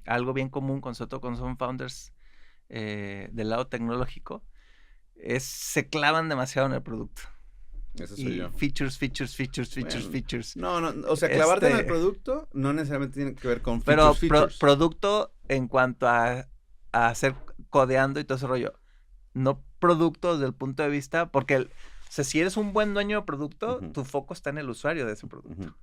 algo bien común con nosotros, cuando son founders del lado tecnológico, se clavan demasiado en el producto. Eso soy yo. Features. No, o sea, clavarte en el producto no necesariamente tiene que ver con features. Pero producto en cuanto a hacer codeando y todo ese rollo. No producto desde el punto de vista, porque o sea, si eres un buen dueño de producto, tu foco está en el usuario de ese producto.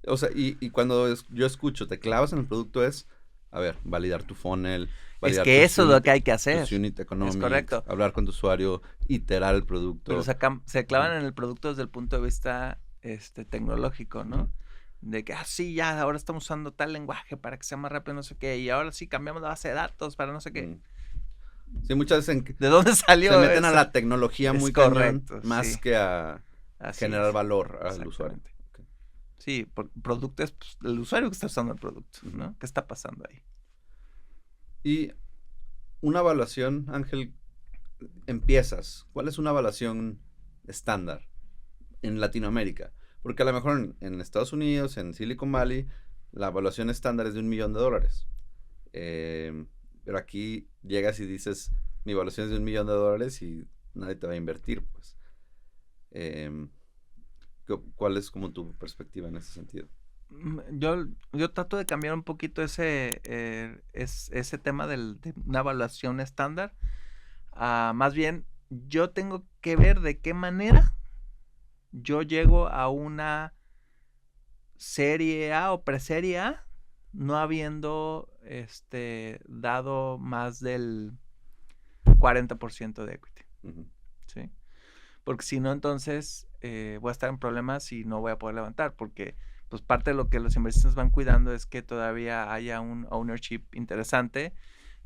O sea, y cuando yo escucho, te clavas en el producto es, a ver, validar tu funnel. Es que eso es lo que hay que hacer. Unit economics, es correcto. Hablar con tu usuario, iterar el producto. Pero se clavan en el producto desde el punto de vista tecnológico, ¿no? De que, sí, ya, ahora estamos usando tal lenguaje para que sea más rápido, no sé qué, y ahora sí cambiamos la base de datos para no sé qué. Sí, muchas veces ¿de dónde salió se meten a la tecnología muy correcto, cañón, más que a generar valor al usuario. Okay. Sí, producto es pues, el usuario que está usando el producto, ¿no? ¿Qué está pasando ahí? Y una evaluación, Ángel, empiezas. ¿Cuál es una evaluación estándar en Latinoamérica? Porque a lo mejor en Estados Unidos, en Silicon Valley, la evaluación estándar es de $1 millón. Pero aquí llegas y dices, mi evaluación es de $1 millón y nadie te va a invertir, pues. ¿Cuál es como tu perspectiva en ese sentido? Yo trato de cambiar un poquito ese tema de una evaluación estándar. Más bien, yo tengo que ver de qué manera yo llego a una serie A o preserie A, no habiendo dado más del 40% de equity. ¿Sí? Porque si no, entonces voy a estar en problemas y no voy a poder levantar, porque pues parte de lo que los inversionistas van cuidando es que todavía haya un ownership interesante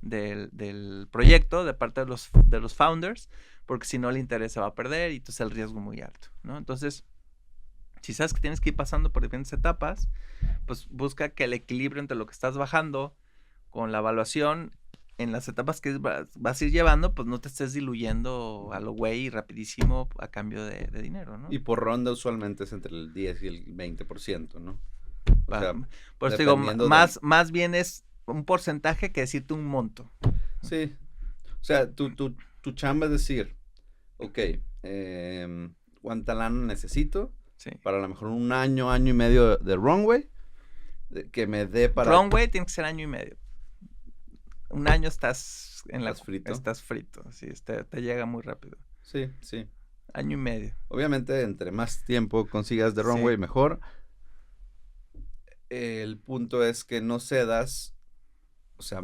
del proyecto de parte de los founders, porque si no el interés se va a perder y entonces el riesgo muy alto, ¿no? Entonces, si sabes que tienes que ir pasando por diferentes etapas, pues busca que el equilibrio entre lo que estás bajando con la evaluación en las etapas que vas a ir llevando, pues no te estés diluyendo a lo güey rapidísimo a cambio de dinero, ¿no? Y por ronda usualmente es entre el 10 y el 20%, ¿no? O sea, por eso digo, más bien es un porcentaje que decirte un monto. Sí. O sea, tu chamba es decir, ok, ¿cuánta lana necesito? Sí. Para a lo mejor un año y medio de runway, que me dé para... Runway tiene que ser año y medio. Un año estás frito. Estás frito, sí, te llega muy rápido. Sí, sí. Año y medio. Obviamente, entre más tiempo consigas de runway, mejor. El punto es que no cedas, o sea,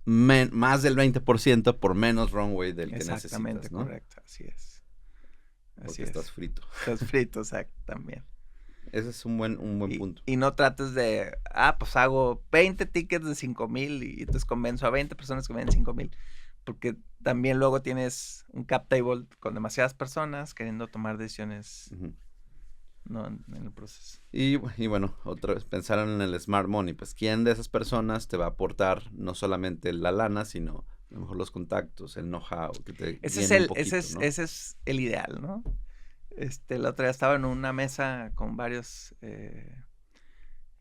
más del 20% por menos runway del que necesitas, ¿no? Exactamente, correcto, así es. Porque estás frito. Estás frito, exacto, también. Ese es un buen punto. Y no trates de, pues hago 20 tickets de 5,000 y entonces convenzo a 20 personas que venden 5,000. Porque también luego tienes un cap table con demasiadas personas queriendo tomar decisiones no en el proceso. Y bueno, otra vez pensaron en el smart money. Pues, ¿quién de esas personas te va a aportar no solamente la lana, sino a lo mejor los contactos, el know-how? Ese es el ideal, ¿no? El otro día estaba en una mesa con varios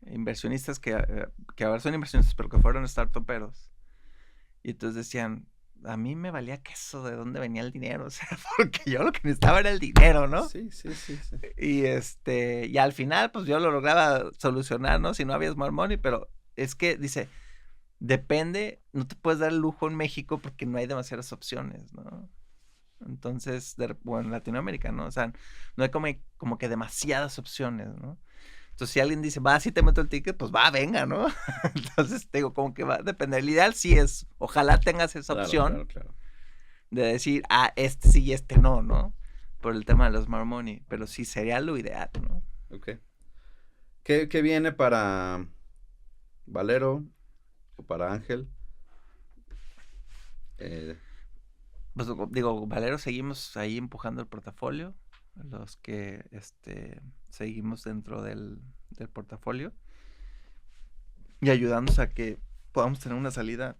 inversionistas que ahora son inversionistas, pero que fueron startuperos. Y entonces decían, a mí me valía queso de dónde venía el dinero, o sea, porque yo lo que necesitaba era el dinero, ¿no? Sí. Y al final, pues yo lo lograba solucionar, ¿no? Si no había smart money, pero es que, dice, depende, no te puedes dar el lujo en México porque no hay demasiadas opciones, ¿no? Entonces, en Latinoamérica, ¿no? O sea, no hay como que demasiadas opciones, ¿no? Entonces, si alguien dice, sí te meto el ticket, pues venga, ¿no? Entonces, digo, como que va a depender. El ideal sí es, ojalá tengas esa opción claro. de decir, este sí y este no, ¿no? por el tema de los smart money, pero sí sería lo ideal, ¿no? Ok. ¿Qué viene para Valero o para Ángel? Eh, Pues digo, Valero seguimos ahí empujando el portafolio, los que seguimos dentro del portafolio y ayudándonos a que podamos tener una salida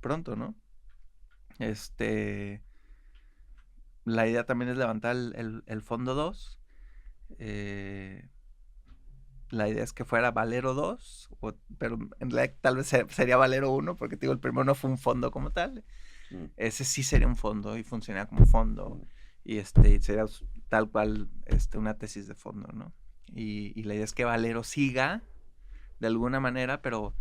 pronto, ¿no? La idea también es levantar el fondo 2. La idea es que fuera Valero 2, pero en realidad tal vez sería Valero 1, porque te digo, el primero no fue un fondo como tal. mm, Ese sí sería un fondo y funcionaría como fondo. mm. Y sería tal cual una tesis de fondo, ¿no? Y la idea es que Valero siga de alguna manera, pero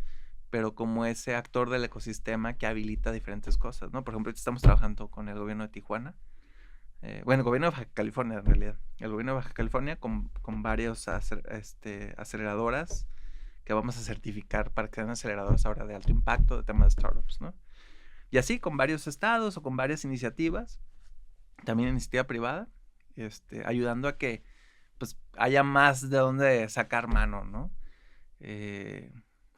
como ese actor del ecosistema que habilita diferentes cosas, ¿no? Por ejemplo, estamos trabajando con el gobierno de Tijuana. Bueno, el gobierno de Baja California, en realidad. El gobierno de Baja California con varios aceleradoras que vamos a certificar para que sean aceleradoras ahora de alto impacto de temas de startups, ¿no? Y así con varios estados o con varias iniciativas, también iniciativa privada, ayudando a que pues haya más de dónde sacar mano, ¿no?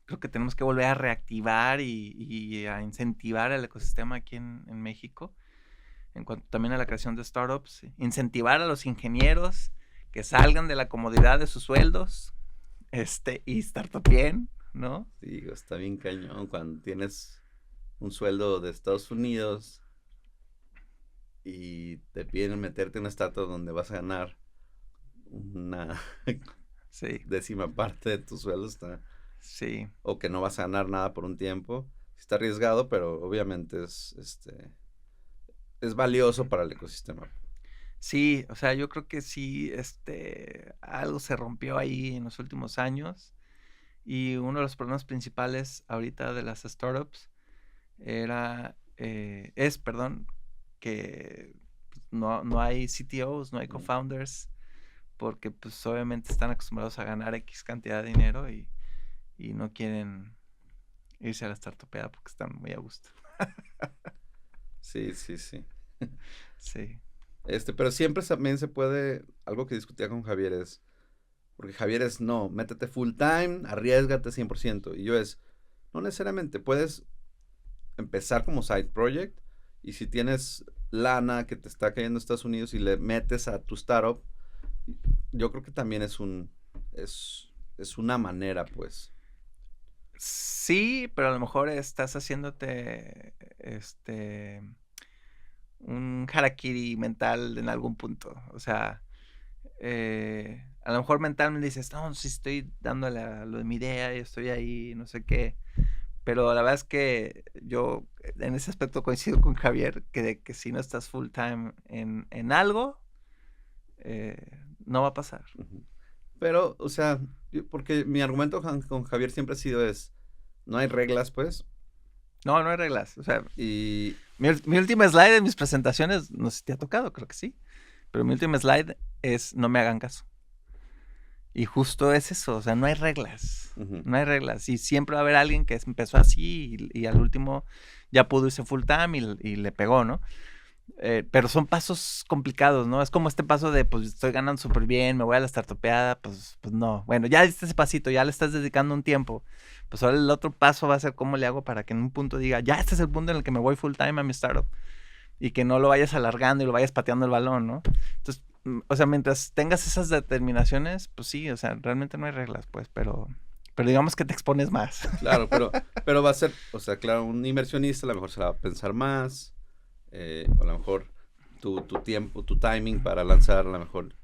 Creo que tenemos que volver a reactivar y a incentivar el ecosistema aquí en México, en cuanto también a la creación de startups, incentivar a los ingenieros que salgan de la comodidad de sus sueldos, y startupien, ¿no? Digo, está bien cañón cuando tienes un sueldo de Estados Unidos y te piden meterte en una startup donde vas a ganar una Sí, décima parte de tu sueldo está, sí. o que no vas a ganar nada por un tiempo. Está arriesgado, pero obviamente es valioso para el ecosistema. Sí, o sea, yo creo que sí, algo se rompió ahí en los últimos años y uno de los problemas principales ahorita de las startups perdón, que no hay CTOs, no hay Mm. co-founders, porque pues obviamente están acostumbrados a ganar X cantidad de dinero y no quieren irse a la startupeada porque están muy a gusto. Sí, sí, sí. Sí, Pero siempre también se puede, algo que discutía con Javier es, porque Javier es, no, métete full time, arriesgate 100%. Y yo es, no necesariamente, puedes empezar como side project y si tienes lana que te está cayendo en Estados Unidos y le metes a tu startup, yo creo que también es una manera, pues. sí, pero a lo mejor estás haciéndote un harakiri mental en algún punto. O sea, a lo mejor mentalmente dices, no, sí estoy dándole a lo de mi idea y estoy ahí, no sé qué. Pero la verdad es que yo en ese aspecto coincido con Javier, que si no estás full time en algo, no va a pasar. Ujú. Pero, o sea, porque mi argumento con Javier siempre ha sido no hay reglas, pues, No, no hay reglas. O sea, y mi última slide en mis presentaciones, no sé si te ha tocado, creo que sí. Pero mi última slide es no me hagan caso. Y justo es eso, o sea, no hay reglas. ujú, No hay reglas. Y siempre va a haber alguien que empezó así y al último ya pudo irse full time y le pegó, ¿no? Pero son pasos complicados, ¿no? Es como este paso de, pues estoy ganando súper bien, me voy a la startupeada, pues no. Bueno, ya diste ese pasito, ya le estás dedicando un tiempo. Pues ahora el otro paso va a ser cómo le hago para que en un punto diga, ya este es el punto en el que me voy full time a mi startup. Y que no lo vayas alargando y lo vayas pateando el balón, ¿no? Entonces, o sea, mientras tengas esas determinaciones, pues sí, o sea, realmente no hay reglas, pues, pero digamos que te expones más. claro, pero va a ser, o sea, claro, un inversionista a lo mejor se la va a pensar más, o a lo mejor tu tiempo, tu timing para lanzar, a lo mejor.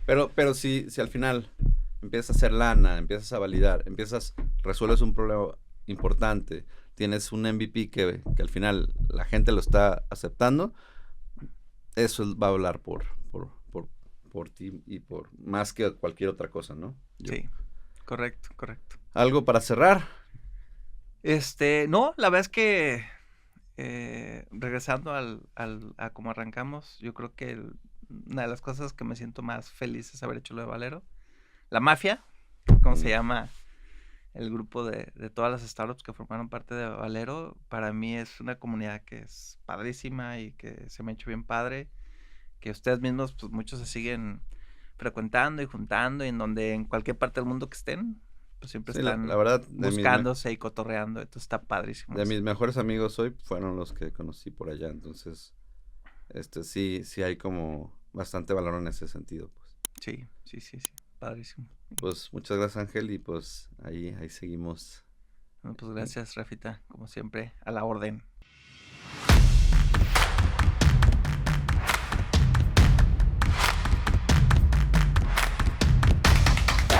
Pero si al final empiezas a hacer lana, empiezas a validar, resuelves un problema importante, tienes un MVP que al final la gente lo está aceptando, eso va a hablar por ti y por más que cualquier otra cosa, ¿no? Sí, correcto, correcto. Algo para cerrar. No, la verdad es que regresando a cómo arrancamos, yo creo que una de las cosas que me siento más feliz es haber hecho lo de Valero. La Mafia, ¿cómo se Mm, llama? El grupo de todas las startups que formaron parte de Valero, para mí es una comunidad que es padrísima y que se me ha hecho bien padre, que ustedes mismos, pues muchos se siguen frecuentando y juntando, y en cualquier parte del mundo que estén, pues siempre Sí, la están verdad, buscándose y cotorreando, entonces está padrísimo de eso. mis mejores amigos hoy fueron los que conocí por allá, entonces, sí, sí hay como bastante valor en ese sentido, pues. Sí, sí, sí, sí, padrísimo. Pues muchas gracias, Ángel, y pues ahí seguimos. Bueno, pues gracias, Rafita, como siempre, a la orden.